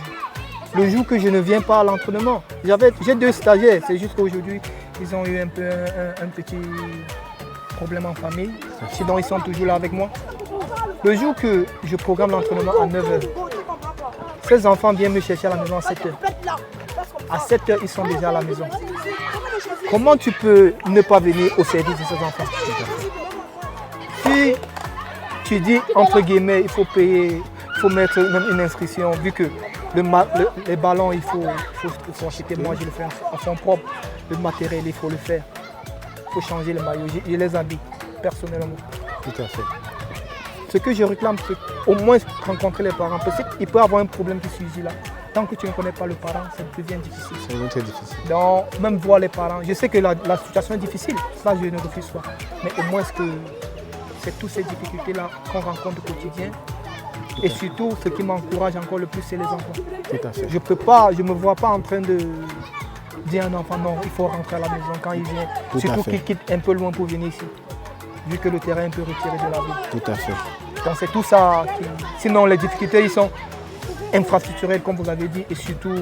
Le jour que je ne viens pas à l'entraînement, j'ai 2 stagiaires, c'est juste qu'aujourd'hui, ils ont eu un petit problème en famille. Sinon, ils sont toujours là avec moi. Le jour que je programme l'entraînement à 9h, ces enfants viennent me chercher à la maison à 7h. À 7h, ils sont déjà à la maison. Comment tu peux ne pas venir au service de ces enfants? Si tu dis, entre guillemets, il faut payer, il faut mettre même une inscription, vu que les ballons, il faut acheter. Moi, je le fais en fonds propre. Le matériel, il faut le faire. Il faut changer les maillots. Je les habille personnellement. Tout à fait. Ce que je réclame, c'est au moins rencontrer les parents. Parce qu'il peut y avoir un problème qui surgit là. Tant que tu ne connais pas le parent, ça devient difficile. C'est vraiment très difficile. Donc, même voir les parents. Je sais que la situation est difficile. Ça, je ne refuse pas. Mais au moins, c'est toutes ces difficultés-là qu'on rencontre au quotidien. Et surtout, ce qui m'encourage encore le plus, c'est les enfants. Tout à fait. Je ne me vois pas en train de dire à un enfant, non, il faut rentrer à la maison quand il vient. Surtout qu'il quitte un peu loin pour venir ici, vu que le terrain est un peu retiré de la ville. Tout à fait. Donc c'est tout ça. Sinon, les difficultés, ils sont infrastructurelles, comme vous avez dit, et surtout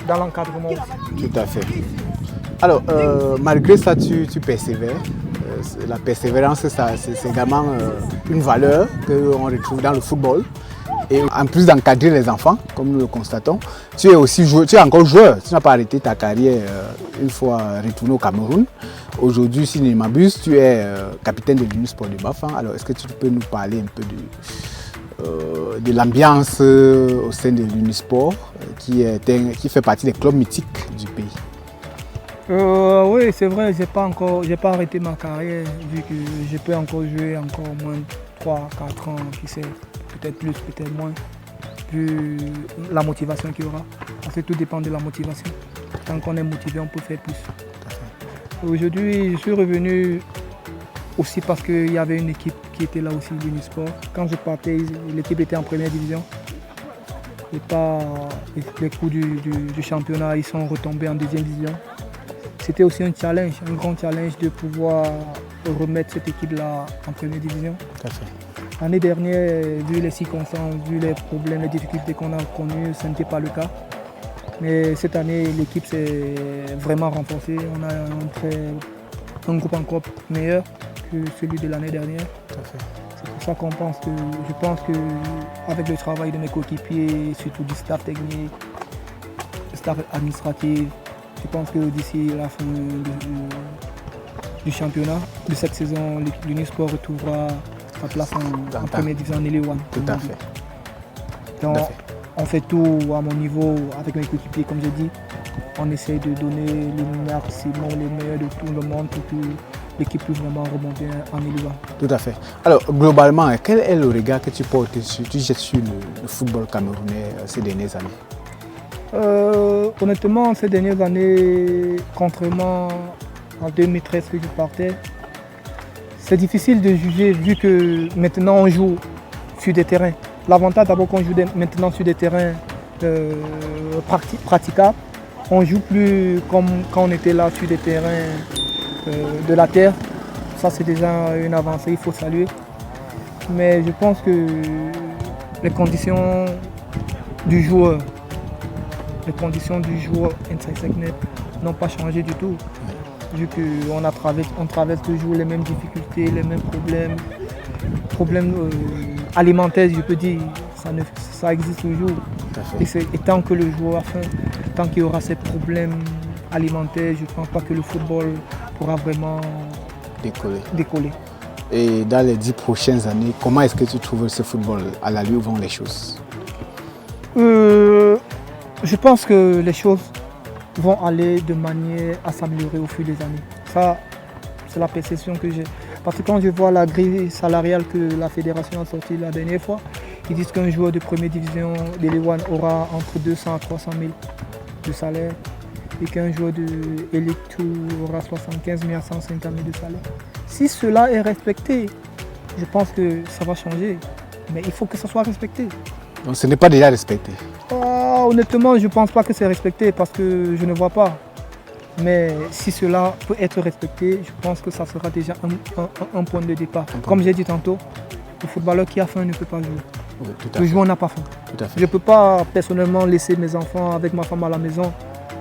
dans l'encadrement aussi. Tout à fait. Alors, malgré ça, tu persévères. La persévérance, c'est également une valeur qu'on retrouve dans le football. Et en plus d'encadrer les enfants, comme nous le constatons, tu es aussi joueur, tu es encore joueur. Tu n'as pas arrêté ta carrière une fois retourné au Cameroun. Aujourd'hui, si je ne m'abuse, tu es capitaine de l'Unisport de Bafang. Alors, est-ce que tu peux nous parler un peu de l'ambiance au sein de l'Unisport, qui fait partie des clubs mythiques du pays? Oui, c'est vrai, j'ai pas arrêté ma carrière, vu que je peux encore jouer encore au moins 3-4 ans, qui sait, peut-être plus, peut-être moins, vu la motivation qu'il y aura. Parce que tout dépend de la motivation. Tant qu'on est motivé, on peut faire plus. Aujourd'hui, je suis revenu aussi parce qu'il y avait une équipe qui était là aussi, l'Unisport. Quand je partais, l'équipe était en première division. Et pas les coups du championnat, ils sont retombés en deuxième division. C'était aussi un challenge, un grand challenge de pouvoir remettre cette équipe-là en première division. L'année dernière, vu les circonstances, vu les problèmes, les difficultés qu'on a connues, ce n'était pas le cas. Mais cette année, l'équipe s'est vraiment renforcée. On a un groupe encore meilleur que celui de l'année dernière. C'est pour ça qu'on pense que, je pense qu'avec le travail de mes coéquipiers, surtout du staff technique, du staff administratif, je pense que d'ici la fin du championnat, de cette saison, l'Unisport retrouvera sa place en première division en L1. Tout à fait. Donc, on fait tout à mon niveau avec mes coéquipiers, comme j'ai dit. On essaie de donner le maximum, les meilleurs de tout le monde pour que l'équipe puisse vraiment remonter en L1. Tout à fait. Alors, globalement, quel est le regard que tu jettes sur le football camerounais ces dernières années? Honnêtement, ces dernières années, contrairement en 2013 que je partais. C'est difficile de juger vu que maintenant on joue sur des terrains. L'avantage d'abord qu'on joue maintenant sur des terrains praticables. On ne joue plus comme quand on était là sur des terrains de la terre. Ça c'est déjà une avancée, il faut saluer. Mais je pense que les conditions du joueur inside Seknep n'ont pas changé du tout. Vu qu'on traverse toujours les mêmes difficultés, les mêmes problèmes alimentaires, je peux dire, ça existe toujours. Et tant que le joueur a faim, tant qu'il y aura ces problèmes alimentaires, je ne pense pas que le football pourra vraiment décoller. Et dans les 10 prochaines années, comment est-ce que tu trouves ce football à la lui où vont les choses? Je pense que les choses vont aller de manière à s'améliorer au fil des années. Ça, c'est la perception que j'ai. Parce que quand je vois la grille salariale que la fédération a sortie la dernière fois, ils disent qu'un joueur de première division de Ligue 1 aura entre 200 à 300 000 de salaire et qu'un joueur de Elite 2 aura 75 000 à 150 000 de salaire. Si cela est respecté, je pense que ça va changer. Mais il faut que ça soit respecté. Donc ce n'est pas déjà respecté? Honnêtement, je ne pense pas que c'est respecté parce que je ne vois pas. Mais si cela peut être respecté, je pense que ça sera déjà un point de départ. Comme j'ai dit tantôt, le footballeur qui a faim ne peut pas jouer. Oui, le joueur n'a pas faim. Je ne peux pas personnellement laisser mes enfants avec ma femme à la maison.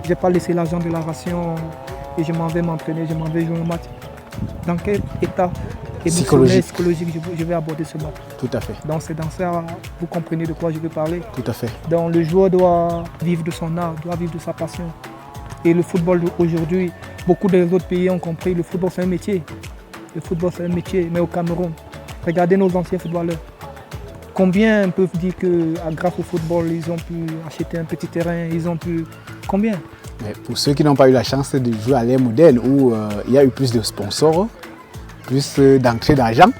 Je ne vais pas laisser l'argent de la ration et je m'en vais m'entraîner, je m'en vais jouer au match. Dans quel état psychologique je vais aborder ce match? Tout à fait. Donc c'est dans ça, vous comprenez de quoi je veux parler. Tout à fait. Donc le joueur doit vivre de son art, doit vivre de sa passion. Et le football aujourd'hui, beaucoup des autres pays ont compris, le football c'est un métier. Le football c'est un métier, mais au Cameroun, regardez nos anciens footballeurs. Combien peuvent dire que grâce au football, ils ont pu acheter un petit terrain, ils ont pu... Combien? Mais pour ceux qui n'ont pas eu la chance de jouer à l'ère moderne, où il y a eu plus de sponsors, plus d'entrée d'argent.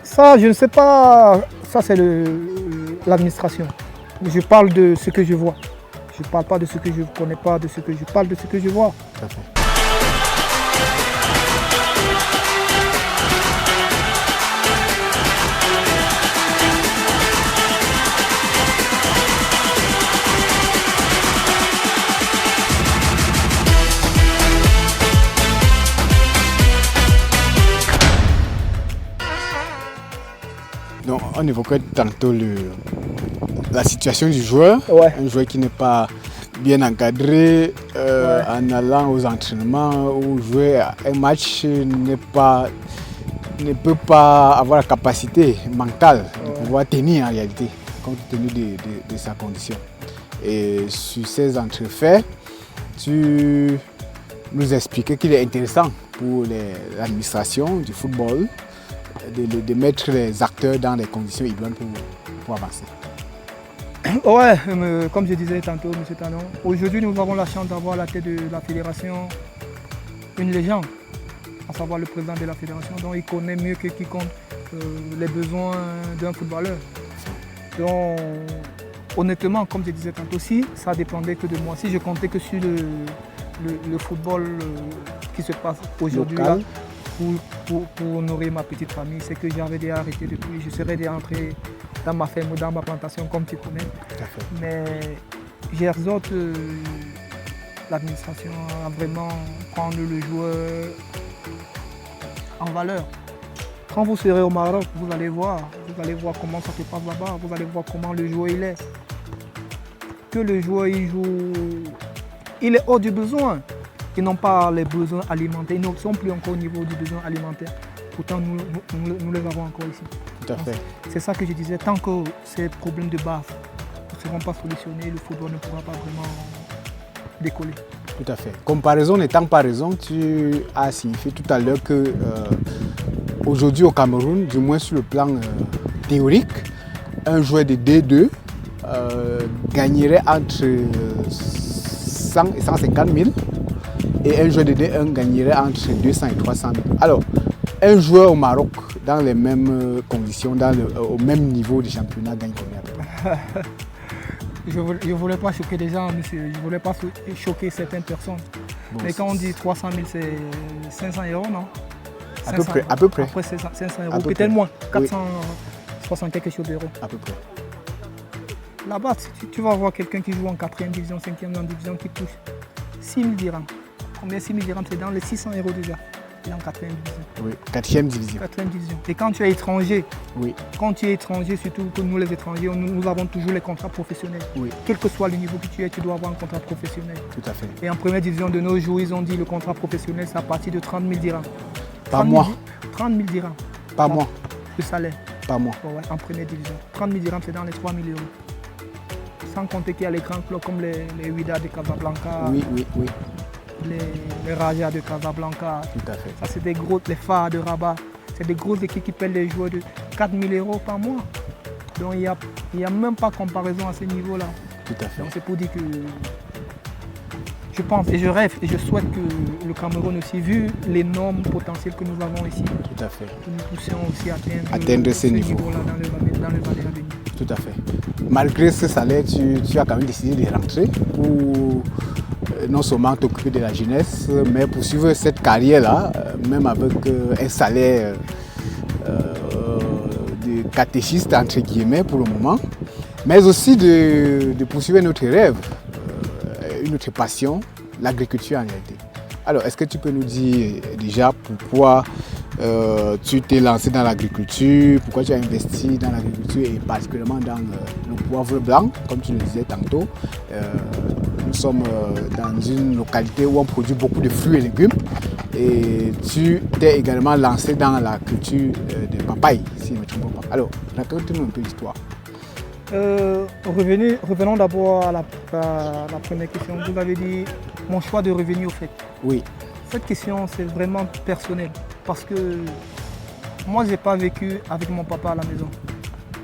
Ça, je ne sais pas, ça c'est l'administration. Je parle de ce que je vois. Je ne parle pas de ce que je ne connais pas, je parle de ce que je vois. Tout à fait. Donc, on évoquait tantôt la situation du joueur, ouais. Un joueur qui n'est pas bien encadré en allant aux entraînements ou jouer un match ne peut pas avoir la capacité mentale de pouvoir tenir en réalité, compte tenu de sa condition. Et sur ces entrefaits, tu nous expliquais qu'il est intéressant pour l'administration du football de mettre les acteurs dans les conditions idoines pour avancer. Ouais, comme je disais tantôt, M. Tanon, aujourd'hui nous avons la chance d'avoir à la tête de la fédération une légende, à savoir le président de la fédération, donc il connaît mieux que quiconque les besoins d'un footballeur. Donc honnêtement, comme je disais tantôt, si ça dépendait que de moi, si je comptais que sur le football qui se passe aujourd'hui là, pour nourrir ma petite famille, c'est que j'avais déjà arrêté depuis, je serais déjà entré dans ma ferme ou dans ma plantation comme tu connais. Mais j'exhorte l'administration à vraiment prendre le joueur en valeur. Quand vous serez au Maroc, vous allez voir comment ça se passe là-bas, vous allez voir comment le joueur il est. Que le joueur il joue, il est hors du besoin. Ils n'ont pas les besoins alimentaires, ils ne sont plus encore au niveau du besoin alimentaire. Pourtant, nous les avons encore ici. Tout à fait. C'est ça que je disais, tant que ces problèmes de base ne seront pas solutionnés, le football ne pourra pas vraiment décoller. Tout à fait. Comparaison n'étant pas raison, tu as signifié tout à l'heure que aujourd'hui au Cameroun, du moins sur le plan théorique, un joueur de D2 gagnerait entre 100 et 150 000 et un joueur de D1 gagnerait entre 200 et 300 000. Alors, un joueur au Maroc, dans les mêmes conditions, au même niveau de championnat, gagne combien? Je ne voulais pas choquer des gens, monsieur. Je ne voulais pas choquer certaines personnes. Bon, Mais quand on dit 300 000, c'est 500 €, non? À peu près, à peu près. Après, c'est 500 À €, peu peut-être près. moins, Oui. 460 quelque chose d'euros. À peu près. Là-bas, tu vas voir quelqu'un qui joue en 4e division, 5e division, qui touche 6 000 dirhams. Combien 6 000 dirhams? C'est dans les 600 € déjà. Il est en 4e division. Oui, 4e division. 4e division. Et quand tu es étranger, Oui, surtout que nous les étrangers, nous avons toujours les contrats professionnels. oui, Quel que soit le niveau que tu es, tu dois avoir un contrat professionnel. tout à fait. Et en première division de nos jours, ils ont dit le contrat professionnel, c'est à partir de 30 000 dirhams. Par 30 000 mois. 30 000 dirhams. Par mois. Le salaire, Par mois. ouais, en première division. 30 000 dirhams, c'est dans les 3 000 €. Sans compter qu'il y a les grands clubs comme les Wydad de Casablanca, Oui, oui, oui, les Raja de Casablanca. tout à fait. Ça, c'est des gros, les Phares de Rabat. C'est des grosses équipes qui paient les joueurs de 4 000 € par mois. Donc il n'y a même pas comparaison à ce niveau-là. Tout à fait. Donc c'est pour dire que je pense et je rêve et je souhaite que le Cameroun aussi, vu l'énorme potentiel que nous avons ici, Tout à fait. que nous puissions aussi Atteindre ce niveau. niveau-là dans les années à venir. Tout à fait. Malgré ce salaire, tu as quand même décidé de rentrer pour non seulement t'occuper de la jeunesse, mais poursuivre cette carrière-là, même avec un salaire de catéchiste, entre guillemets, pour le moment, mais aussi de poursuivre notre rêve, une autre passion, l'agriculture en réalité. Alors, est-ce que tu peux nous dire déjà pourquoi tu t'es lancé dans l'agriculture, pourquoi tu as investi dans l'agriculture et particulièrement dans le poivre blanc, comme tu le disais tantôt. Nous sommes dans une localité où on produit beaucoup de fruits et légumes et tu t'es également lancé dans la culture des papayes, si je ne me trompe pas. Alors, raconte-nous un peu l'histoire. Revenons d'abord à la première question. Vous avez dit mon choix de revenir au fait. Oui. Cette question, c'est vraiment personnel parce que moi, je n'ai pas vécu avec mon papa à la maison.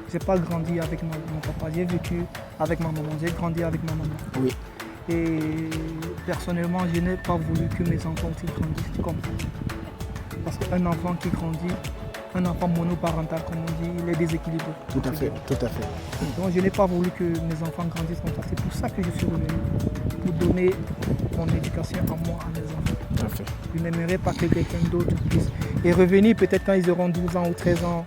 Je n'ai pas grandi avec mon papa. J'ai vécu avec ma maman. J'ai grandi avec ma maman. Oui. Et personnellement, je n'ai pas voulu que mes enfants aussi grandissent comme ça. Parce qu'un enfant qui grandit, un enfant monoparental, comme on dit, il est déséquilibré. Tout à fait, tout à fait. Donc je n'ai pas voulu que mes enfants grandissent comme ça. C'est pour ça que je suis revenu, pour donner mon éducation à moi, à mes enfants. Tout à fait. Je n'aimerais pas que quelqu'un d'autre puisse. Et revenir peut-être quand ils auront 12 ans ou 13 ans,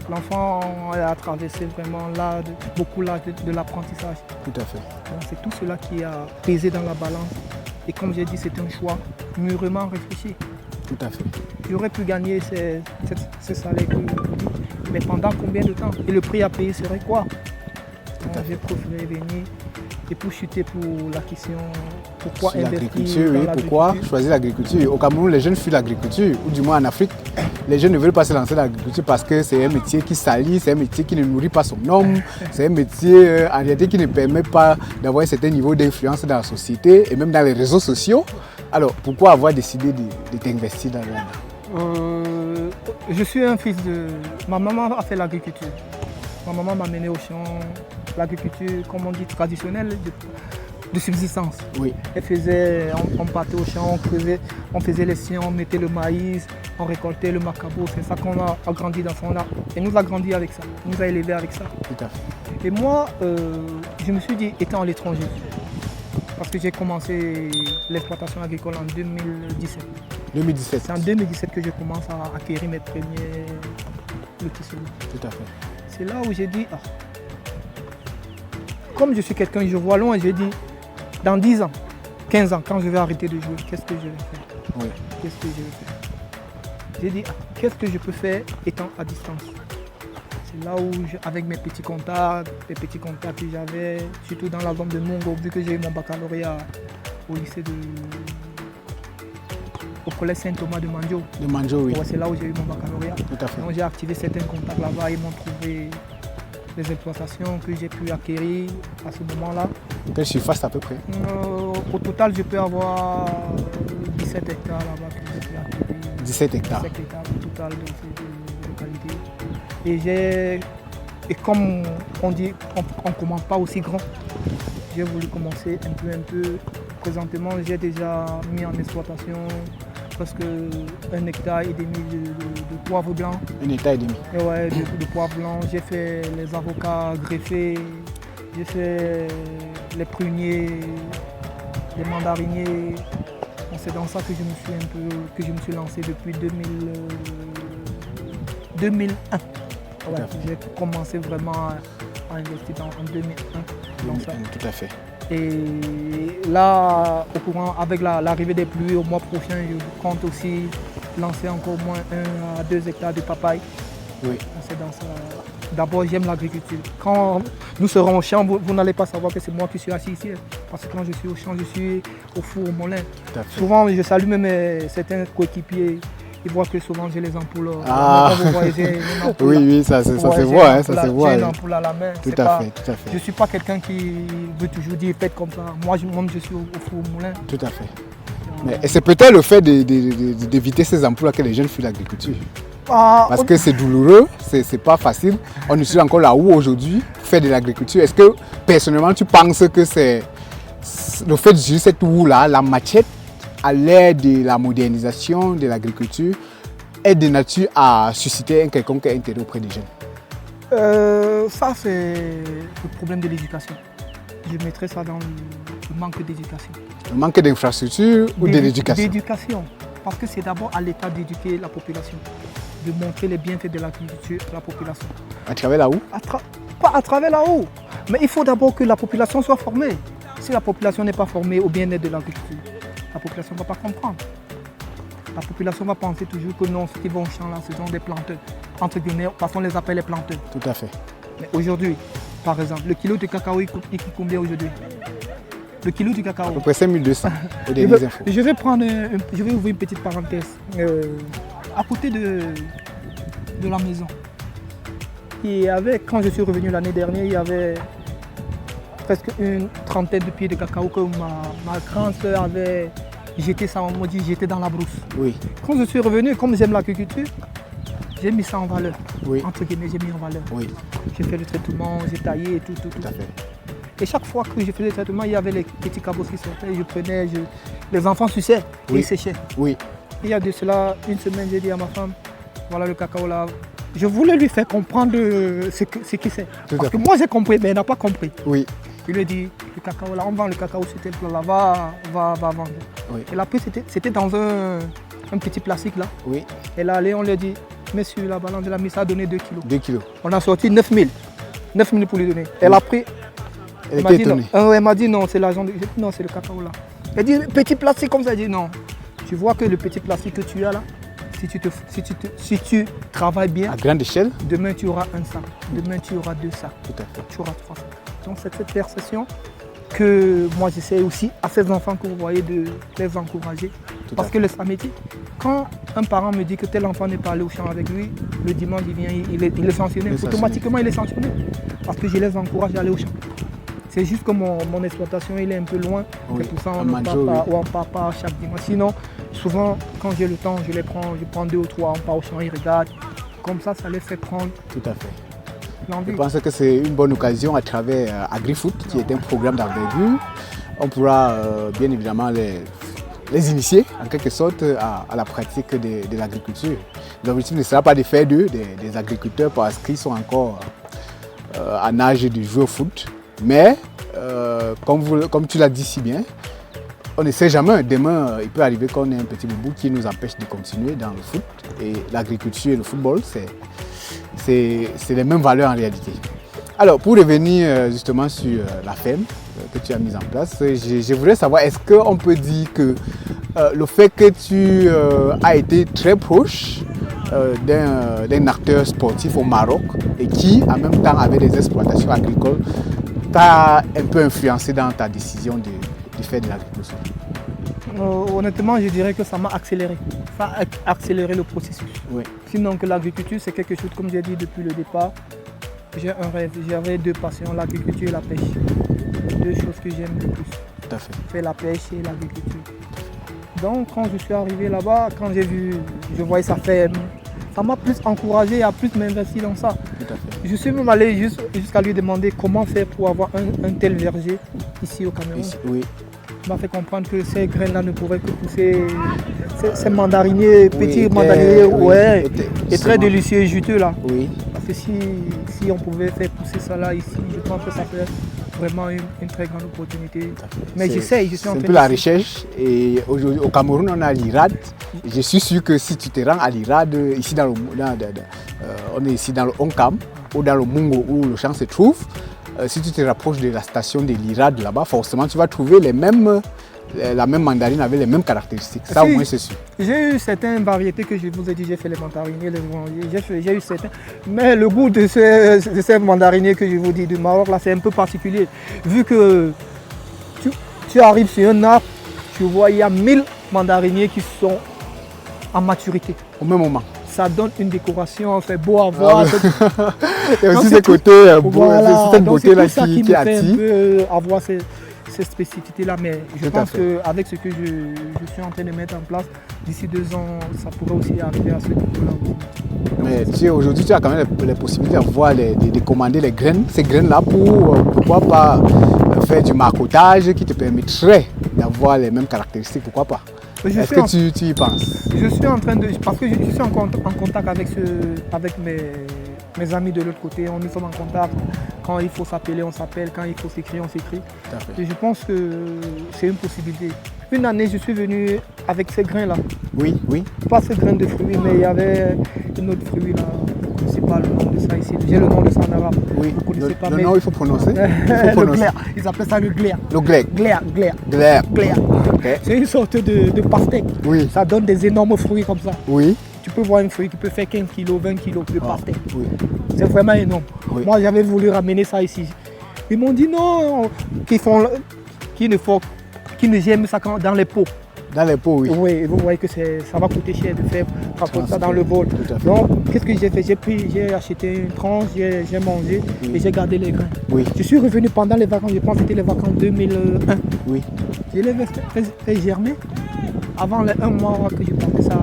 l'enfant a traversé vraiment l'âge de l'apprentissage. Tout à fait. Donc c'est tout cela qui a pesé dans la balance. Et comme j'ai dit, c'est un choix mûrement réfléchi. Tout à fait. J'aurais pu gagner ce salaire, mais pendant combien de temps? Et le prix à payer serait quoi? Donc j'ai préféré venir et pour chuter pour la question pourquoi Sur investir l'agriculture, dans oui. Pourquoi choisir l'agriculture? Au Cameroun, les jeunes fuient l'agriculture, ou du moins en Afrique, les jeunes ne veulent pas se lancer dans l'agriculture parce que c'est un métier qui salit, c'est un métier qui ne nourrit pas son homme, c'est un métier en réalité qui ne permet pas d'avoir un certain niveau d'influence dans la société et même dans les réseaux sociaux. Alors, pourquoi avoir décidé de t'investir dans l'agriculture? Je suis un fils de... Ma maman a fait l'agriculture. Ma maman m'a mené au champ. L'agriculture, comme on dit, traditionnelle, de subsistance. Oui. Elle faisait, on partait au champ, on faisait les siens, on mettait le maïs, on récoltait le macabo. C'est ça qu'on a grandi dans son art. Et nous a grandi avec ça, nous a élevés avec ça. Tout à fait. Et moi, je me suis dit, étant à l'étranger, parce que j'ai commencé l'exploitation agricole en 2017. 2017. C'est en 2017 que je commence à acquérir mes premiers lotissements. Tout à fait. C'est là où j'ai dit, comme je suis quelqu'un, je vois loin, j'ai dit, dans 10 ans, 15 ans, quand je vais arrêter de jouer, qu'est-ce que je vais faire? Oui. Qu'est-ce que je vais faire? J'ai dit, qu'est-ce que je peux faire étant à distance? C'est là où, avec mes petits contacts que j'avais, surtout dans la zone de Mongo, vu que j'ai eu mon baccalauréat au lycée au collège Saint-Thomas de Mandjo. De Mandjo, oui. Ouais, c'est là où j'ai eu mon baccalauréat. Tout à fait. Donc j'ai activé certains contacts là-bas, ils m'ont trouvé les exploitations que j'ai pu acquérir à ce moment-là. Quelle surface à peu près? Au total, je peux avoir 17 hectares là-bas que j'ai pu acquérir. 17 hectares. 17 hectares au total dans ces localités. Et comme on dit, on ne commence pas aussi grand. J'ai voulu commencer un peu. Présentement, j'ai déjà mis en exploitation presque 1,5 hectare de poivre blanc. 1,5 hectare. Et ouais, de poivre blanc. J'ai fait les avocats greffés, j'ai fait les pruniers, les mandariniers. c'est dans ça que je me suis lancé depuis 2001. Ouais, j'ai commencé vraiment à investir en 2001 dans ça. Tout à fait. Et là, avec l'arrivée des pluies au mois prochain, je compte aussi lancer encore au moins 1 à 2 hectares de papaye. Oui. C'est dans ça. D'abord, j'aime l'agriculture. Quand nous serons au champ, vous n'allez pas savoir que c'est moi qui suis assis ici. Parce que quand je suis au champ, je suis au four, au moulin. Souvent, je salue même certains coéquipiers. Ils voient que souvent j'ai les ampoules. Ah. Vous voyez, j'ai une ampoule. Oui, ça se voit. Hein, ça se voit. J'ai une ampoule à la main. Tout à fait. Je ne suis pas quelqu'un qui veut toujours dire faites comme ça. Moi, je suis au four, au moulin. Tout à fait. Et c'est peut-être le fait d'éviter ces emplois que les jeunes fuient l'agriculture. Parce que c'est douloureux, c'est pas facile. On utilise encore la houe aujourd'hui pour faire de l'agriculture. Est-ce que personnellement tu penses que c'est le fait d'utiliser cette houe-là, la machette, à l'ère de la modernisation de l'agriculture, est de nature à susciter un quelconque intérêt auprès des jeunes? Ça, c'est le problème de l'éducation. Je mettrais ça dans le manque d'éducation. Le manque d'infrastructure ou de l'éducation? D'éducation. Parce que c'est d'abord à l'État d'éduquer la population, de montrer les bienfaits de l'agriculture à la population. À travers la houe? Pas à travers la houe, mais il faut d'abord que la population soit formée. Si la population n'est pas formée au bien-être de l'agriculture, la population ne va pas comprendre. La population va penser toujours que non, ceux qui vont au champ là, ce sont des planteurs. Entre guillemets, parce qu'on les appelle les planteurs. Tout à fait. Mais aujourd'hui, par exemple, le kilo de cacao, il coûte combien aujourd'hui? Le kilo du cacao. À peu près 5200 aux je vais ouvrir une petite parenthèse. À côté de la maison, quand je suis revenu l'année dernière, il y avait presque une trentaine de pieds de cacao que ma grande soeur avait jeté ça, on m'a dit jeté dans la brousse. Oui. Quand je suis revenu, comme j'aime l'agriculture, j'ai mis ça en valeur. Oui. Entre guillemets, j'ai mis en valeur. Oui. J'ai fait le traitement, j'ai taillé et tout. Tout à fait. Et chaque fois que je faisais le traitement, il y avait les petits cabots qui sortaient, je prenais, les enfants suçaient et ils séchaient. Oui. Il y a de cela une semaine, j'ai dit à ma femme, voilà le cacao là. Je voulais lui faire comprendre ce qu'il sait. Parce que moi j'ai compris, mais elle n'a pas compris. Oui. Je lui ai dit, le cacao là, on vend le cacao sur tel plan là, va vendre. Oui. Et là, c'était dans un petit plastique là. Oui. Et là, on lui a dit, monsieur, la balance de la mise, ça a donné 2 kilos. 2 kilos. On a sorti 9000. 9000 pour lui donner. Elle a pris. Elle était étonnée. Elle m'a dit non, c'est l'argent. Non, c'est le cacao là. Elle dit petit plastique comme ça. Elle dit non. Tu vois que le petit plastique que tu as là, si tu travailles bien, à grande échelle, demain tu auras un sac. Demain tu auras 2 sacs. Tout à fait. Tu auras 3 sacs. Donc c'est cette perception que moi j'essaie aussi à ces enfants que vous voyez de les encourager. Parce que le samedi, quand un parent me dit que tel enfant n'est pas allé au champ avec lui, le dimanche il vient, il est sanctionné. Automatiquement il est sanctionné. Parce que je les encourage à aller au champ. C'est juste que mon exploitation il est un peu loin. Oui, c'est pour ça on ne part pas chaque dimanche. Sinon, souvent quand j'ai le temps, je prends 2 ou 3, on part au champ, ils regardent. Comme ça, ça les fait prendre. Tout à fait. l'envie. Je pense que c'est une bonne occasion à travers AgriFoot, qui est un programme d'envergure. On pourra bien évidemment les initier en quelque sorte à la pratique de l'agriculture. L'objectif ne sera pas de faire d'eux des agriculteurs parce qu'ils sont encore en âge de jouer au foot. Mais comme tu l'as dit si bien, on ne sait jamais. Demain, il peut arriver qu'on ait un petit boubou qui nous empêche de continuer dans le foot. Et l'agriculture et le football, c'est les mêmes valeurs en réalité. Alors, pour revenir justement sur la ferme que tu as mise en place, je voudrais savoir, est-ce qu'on peut dire que le fait que tu as été très proche d'un acteur sportif au Maroc et qui, en même temps, avait des exploitations agricoles, t'a un peu influencé dans ta décision de faire de l'agriculture? Honnêtement, je dirais que ça m'a accéléré. Ça a accéléré le processus. Oui. Sinon, que l'agriculture, c'est quelque chose, comme j'ai dit depuis le départ, j'ai un rêve. J'avais 2 passions, l'agriculture et la pêche. 2 choses que j'aime le plus. Tout à fait. Faire la pêche et l'agriculture. Donc, quand je suis arrivé là-bas, quand je voyais sa ferme, ça m'a plus encouragé à plus m'investir dans ça. Tout à fait. Je suis même allé jusqu'à lui demander comment faire pour avoir un tel verger ici au Cameroun. Oui. Il m'a fait comprendre que ces graines-là ne pouvaient que pousser, ces mandariniers, petits mandariniers, et très délicieux et juteux là. Oui. que si on pouvait faire pousser ça là ici, je pense que ça fait vraiment une très grande opportunité. Mais j'essaye, je suis en train de... C'est un peu la recherche. Et aujourd'hui, au Cameroun, on a l'IRAD. Je suis sûr que si tu te rends à l'IRAD, ici on est ici dans le Onkam, ou dans le Mungo, où le champ se trouve, si tu te rapproches de la station de l'IRAD là-bas, forcément, tu vas trouver la même mandarine avec les mêmes caractéristiques. Ça, au moins, c'est sûr. J'ai eu certaines variétés que je vous ai dit, j'ai fait les mandariniers, les orangiers, j'ai eu certains. Mais le goût de ces mandariniers que je vous dis du Maroc, là, c'est un peu particulier. Vu que tu arrives sur un arbre, tu vois, il y a 1000 mandariniers qui sont en maturité. Au même moment. Ça donne une décoration, c'est beau à voir. Il y a aussi ce côté beau, voilà, cette beauté-là qui me fait attire. Un peu avoir cette spécificité-là, mais je pense qu'avec ce que je suis en train de mettre en place, d'ici 2 ans, ça pourrait aussi arriver à ce niveau-là. Mais aujourd'hui, tu as quand même les possibilités de commander les graines, ces graines-là pour, pourquoi pas, faire du marcottage qui te permettrait d'avoir les mêmes caractéristiques, pourquoi pas. Est-ce que tu y penses? Je suis en train de... Parce que je suis en contact avec mes amis de l'autre côté. Nous sommes en contact. Quand il faut s'appeler, on s'appelle. Quand il faut s'écrire, on s'écrit. Et je pense que c'est une possibilité. Une année, je suis venu avec ces grains-là. Oui, oui. Pas ces grains de fruits, mais il y avait un autre fruit là. Je ne sais pas le nom de ça ici. J'ai le nom de ça en arabe. Oui. Vous connaissez pas, le nom, il faut prononcer. Le glaire. Ils appellent ça le glaire. Le glaire. Glaire. Okay. C'est une sorte de pastèque. Oui. Ça donne des énormes fruits comme ça. Oui. Tu peux voir un fruit qui peut faire 15 kg, 20 kg de pastèque. Oui. C'est vraiment énorme. Oui. Moi, j'avais voulu ramener ça ici. Ils m'ont dit non, qu'ils ne gèment ça dans les pots. Dans les pots, oui. Oui, vous voyez que ça va coûter cher de faire ça dans le bol. Donc, qu'est-ce que j'ai fait? J'ai acheté une tranche, j'ai mangé et j'ai gardé les grains. Oui. Je suis revenu pendant les vacances, je pense que c'était les vacances 2001. Oui. Je les ai fait germer. Avant les 1 mois que je plantais ça.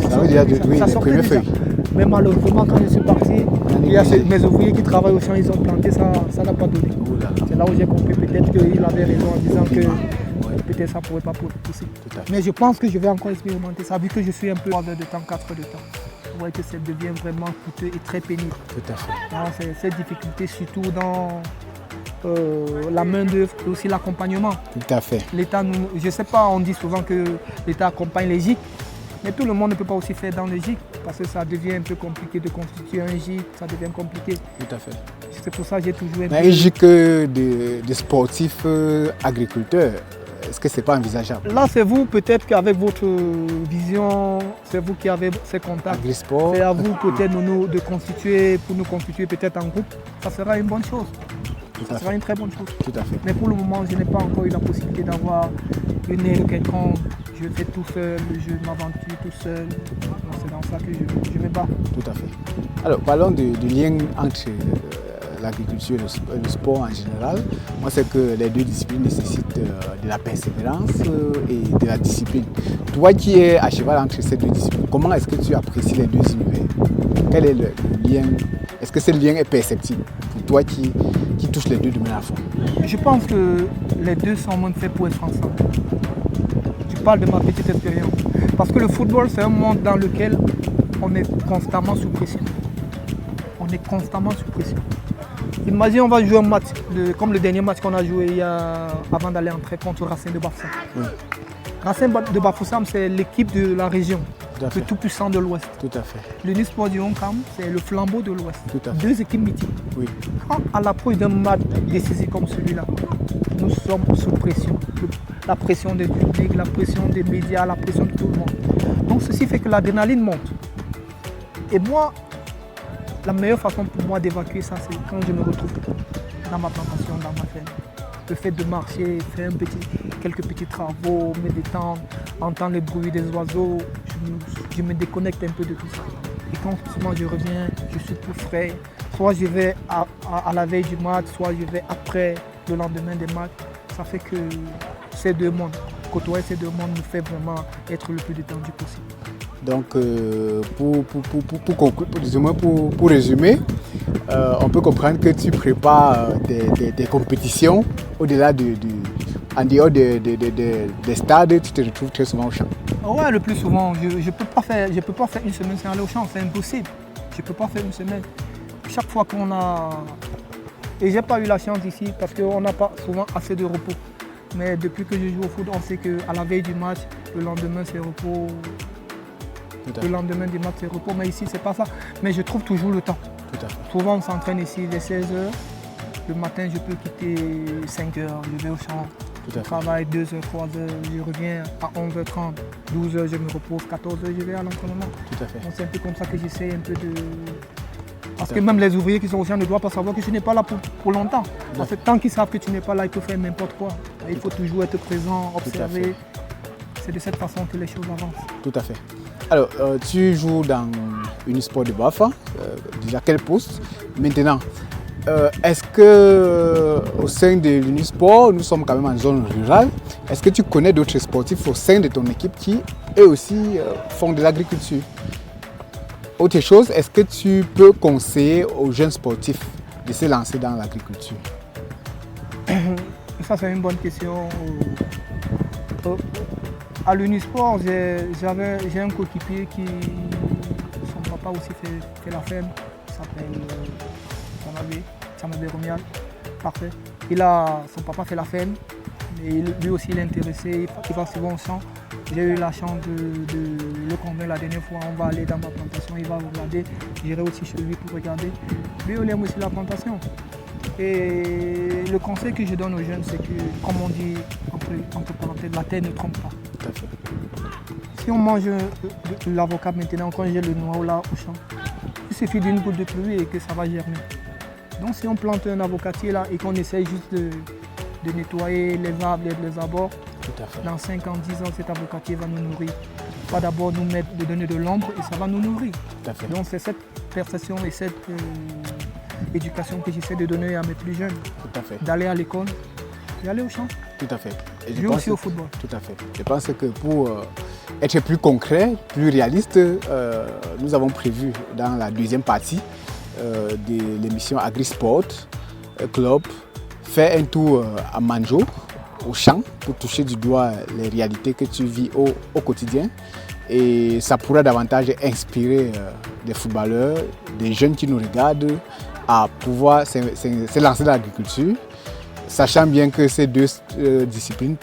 Ça veut dire les premières feuilles. Mais malheureusement, quand je suis parti, il y a mes ouvriers qui travaillent au champ, ils ont planté ça, ça n'a pas donné. C'est là où j'ai compris peut-être qu'il avait raison en disant que peut-être ça ne pourrait pas pousser. Mais je pense que je vais encore expérimenter ça, vu que je suis un peu 3 heures de temps, 4 heures de temps. Vous voyez que ça devient vraiment coûteux et très pénible. Tout à fait. Alors, cette difficulté, surtout dans la main-d'œuvre et aussi l'accompagnement. Tout à fait. L'État, je ne sais pas, on dit souvent que l'État accompagne les gîtes, mais tout le monde ne peut pas aussi faire dans les gîtes parce que ça devient un peu compliqué de constituer un gîte, ça devient compliqué. Tout à fait. C'est pour ça que j'ai toujours un gîte de sportifs agriculteurs, est-ce que ce n'est pas envisageable? Là, c'est vous, peut-être qu'avec votre vision, c'est vous qui avez ces contacts. C'est à vous peut-être de nous constituer peut-être en groupe. Ça sera une bonne chose. Ça sera une très bonne chose. Tout à fait. Mais pour le moment, je n'ai pas encore eu la possibilité d'avoir une aide quelconque. Je fais tout seul, je m'aventure tout seul. C'est dans ça que je me bats. Tout à fait. Alors, parlons du lien entre l'agriculture et le sport en général. Moi, c'est que les deux disciplines nécessitent de la persévérance et de la discipline. Toi qui es à cheval entre ces deux disciplines, comment est-ce que tu apprécies les deux univers? Quel est le lien? Est-ce que ce lien est perceptible pour toi qui touche les deux de manière à fond? Je pense que les deux sont moins faits pour être ensemble. Je parle de ma petite expérience. Parce que le football, c'est un monde dans lequel on est constamment sous pression. On est constamment sous pression. Imagine, on va jouer un match, comme le dernier match qu'on a joué avant d'aller entrer contre Racing de Bafoussam. Oui. Racing de Bafoussam, c'est l'équipe de la région, le tout puissant de l'Ouest. Tout à fait. Le Nisport du Onkam, c'est le flambeau de l'Ouest. Tout à fait. 2 équipes mythiques. Oui. Quand à l'approche d'un match décisif comme celui-là, nous sommes sous pression. La pression des publics, la pression des médias, la pression de tout le monde. Donc ceci fait que l'adrénaline monte. Et moi, la meilleure façon pour moi d'évacuer ça, c'est quand je me retrouve dans ma plantation, dans ma ferme. Le fait de marcher, faire quelques petits travaux, me détendre, entendre le bruit des oiseaux, je me déconnecte un peu de tout ça. Et quand souvent je reviens, je suis plus frais. Soit je vais à la veille du match, soit je vais après le lendemain des matchs. Ça fait que ces deux mondes, côtoyer ces deux mondes nous fait vraiment être le plus détendu possible. Donc, pour résumer, on peut comprendre que tu prépares des compétitions au-delà en dehors des stades, tu te retrouves très souvent au champ. Ouais, le plus souvent. Je peux pas faire une semaine sans aller au champ, c'est impossible. Je ne peux pas faire une semaine. chaque fois qu'on a... Et j'ai pas eu la chance ici parce qu'on n'a pas souvent assez de repos. Mais depuis que je joue au foot, on sait qu'à la veille du match, le lendemain c'est repos. Le lendemain du match c'est repos. Mais ici c'est pas ça. Mais je trouve toujours le temps. Tout à fait. Souvent on s'entraîne ici dès 16h. Le matin je peux quitter 5h, je vais au champ. Je travaille 2h, 3h, je reviens à 11h30, 12h je me repose, 14h je vais à l'entraînement. Tout à fait. Donc c'est un peu comme ça que j'essaie un peu de... Parce que même les ouvriers qui sont au champ ne doivent pas savoir que tu n'es pas là pour longtemps. Parce que tant qu'ils savent que tu n'es pas là, ils peuvent faire n'importe quoi. Il faut toujours être présent, observer. C'est de cette façon que les choses avancent. Tout à fait. Alors, tu joues dans Unisport de Bafa. Déjà, quel poste? Maintenant, est-ce que au sein de l'Unisport, nous sommes quand même en zone rurale, est-ce que tu connais d'autres sportifs au sein de ton équipe qui, eux aussi, font de l'agriculture? Autre chose, est-ce que tu peux conseiller aux jeunes sportifs de se lancer dans l'agriculture? Ça, c'est une bonne question. À l'Unisport, j'ai un coéquipier qui, son papa aussi fait la ferme. Il s'appelle Samabé Romial. Parfait. Son papa fait la ferme. Et lui aussi, il est intéressé. Il va souvent au champ. J'ai eu la chance de le convaincre la dernière fois. On va aller dans ma plantation, il va regarder. J'irai aussi chez lui pour regarder. Lui, il aime aussi la plantation. Et le conseil que je donne aux jeunes, c'est que, comme on dit entre parenthèses, la terre ne trompe pas. Tout à fait. Si on mange l'avocat maintenant, quand j'ai le noix là au champ, il suffit d'une goutte de pluie et que ça va germer. Donc si on plante un avocatier là et qu'on essaye juste de nettoyer les arbres, les abords, dans 5 ans, 10 ans, cet avocatier va nous nourrir. Pas d'abord nous mettre, de donner de l'ombre et ça va nous nourrir. Donc c'est cette perception et cette éducation que j'essaie de donner à mes plus jeunes. D'aller à l'école et aller au champ. Tout à fait. Et jouer aussi au football. Tout à fait. Je pense que pour être plus concret, plus réaliste, nous avons prévu dans la deuxième partie de l'émission AgriSport Club faire un tour à Manjo, au champ, pour toucher du doigt les réalités que tu vis au quotidien. Et ça pourra davantage inspirer des footballeurs, des jeunes qui nous regardent à pouvoir se lancer dans l'agriculture, sachant bien que ces deux disciplines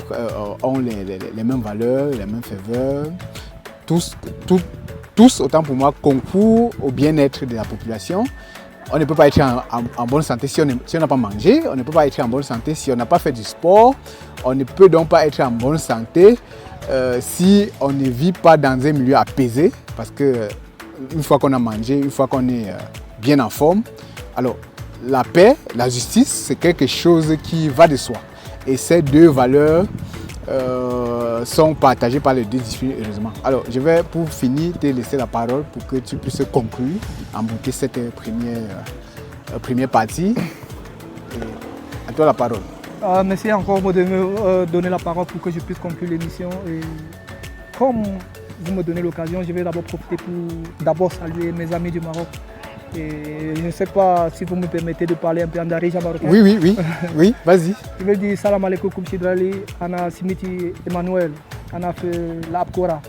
ont les mêmes valeurs, les mêmes faveurs. Tous, autant pour moi, concourent au bien-être de la population. On ne peut pas être en bonne santé si on n'a pas mangé, on ne peut pas être en bonne santé si on n'a pas fait du sport, on ne peut donc pas être en bonne santé si on ne vit pas dans un milieu apaisé, parce que une fois qu'on a mangé, une fois qu'on est bien en forme, alors la paix, la justice, c'est quelque chose qui va de soi. Et ces deux valeurs sont partagées par les deux disciplines, heureusement. Alors, je vais pour finir te laisser la parole pour que tu puisses conclure, embouter cette première partie. Et à toi la parole. Merci encore de me donner la parole pour que je puisse conclure l'émission. Et comme vous me donnez l'occasion, je vais d'abord profiter pour d'abord saluer mes amis du Maroc. Et je ne sais pas si vous me permettez de parler un peu en darija marocain. Oui, vas-y. Je veux dire salam alaikum Chidrali, Ana Simiti Emmanuel, Ana Lab Kora,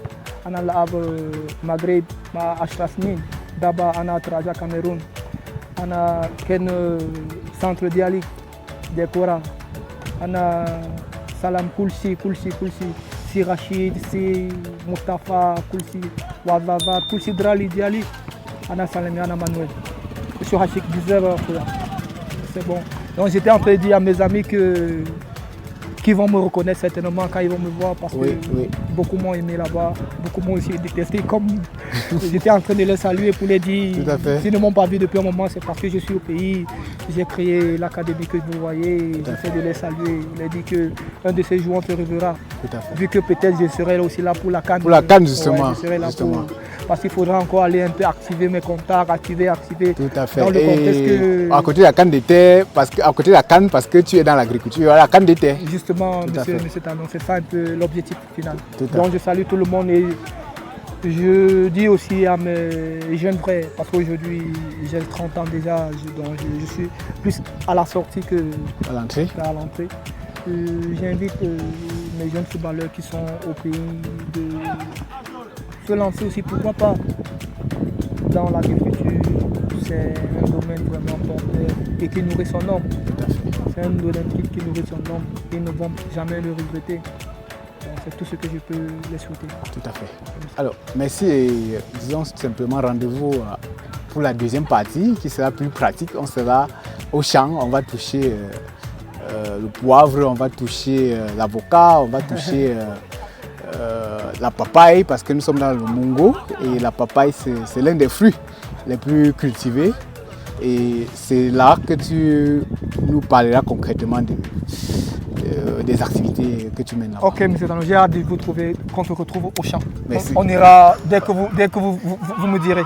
Ana Lab Maghreb, Ma Ashrasmin, Daba Ana Traja Cameroun, Ana Ken Centre Dialik de Kora, Ana Salam Kulsi, Si Rachid, Si Mustafa, Kulsi, Wazaza, Kulsi Drali Dialik. Ana Salemi, Ana Manuel. Je suis Hachik 10 heures. C'est bon. Donc j'étais en train de dire à mes amis qu'ils vont me reconnaître certainement quand ils vont me voir parce que beaucoup m'ont aimé là-bas, beaucoup m'ont aussi détesté. Comme j'étais en train de les saluer pour les dire, s'ils ne m'ont pas vu depuis un moment, c'est parce que je suis au pays. J'ai créé l'académie que vous voyez, j'essaie de les saluer, les dire qu'un de ces jours on se reverra. Vu que peut-être je serai aussi là pour la CAN. Pour la CAN justement. Ouais, je serai là parce qu'il faudra encore aller un peu activer mes contacts, activer. Tout à fait. Dans le contexte que... À côté de la CAN d'été, parce que tu es dans l'agriculture, il y a la CAN d'été. Justement, monsieur Tanon, c'est ça un peu l'objectif final. Donc je salue tout le monde et je dis aussi à mes jeunes frères, parce qu'aujourd'hui j'ai 30 ans déjà, donc je suis plus à la sortie que à l'entrée. J'invite mes jeunes footballeurs qui sont au pays de se lancer aussi, pourquoi pas, dans l'agriculture, c'est un domaine vraiment porteur et qui nourrit son homme. Tout à fait. C'est un olympique qui nourrit son homme. Ils ne vont jamais le regretter. Donc c'est tout ce que je peux les souhaiter. Tout à fait. Alors, merci et disons simplement rendez-vous pour la deuxième partie qui sera plus pratique. On sera au champ, on va toucher le poivre, on va toucher l'avocat, on va toucher la papaye parce que nous sommes dans le Mungo et la papaye c'est l'un des fruits les plus cultivés et c'est là que tu nous parleras concrètement des activités que tu mènes là. Ok, M. Dano, j'ai hâte de vous trouver, qu'on se retrouve au champ. Merci. On ira dès que vous me direz.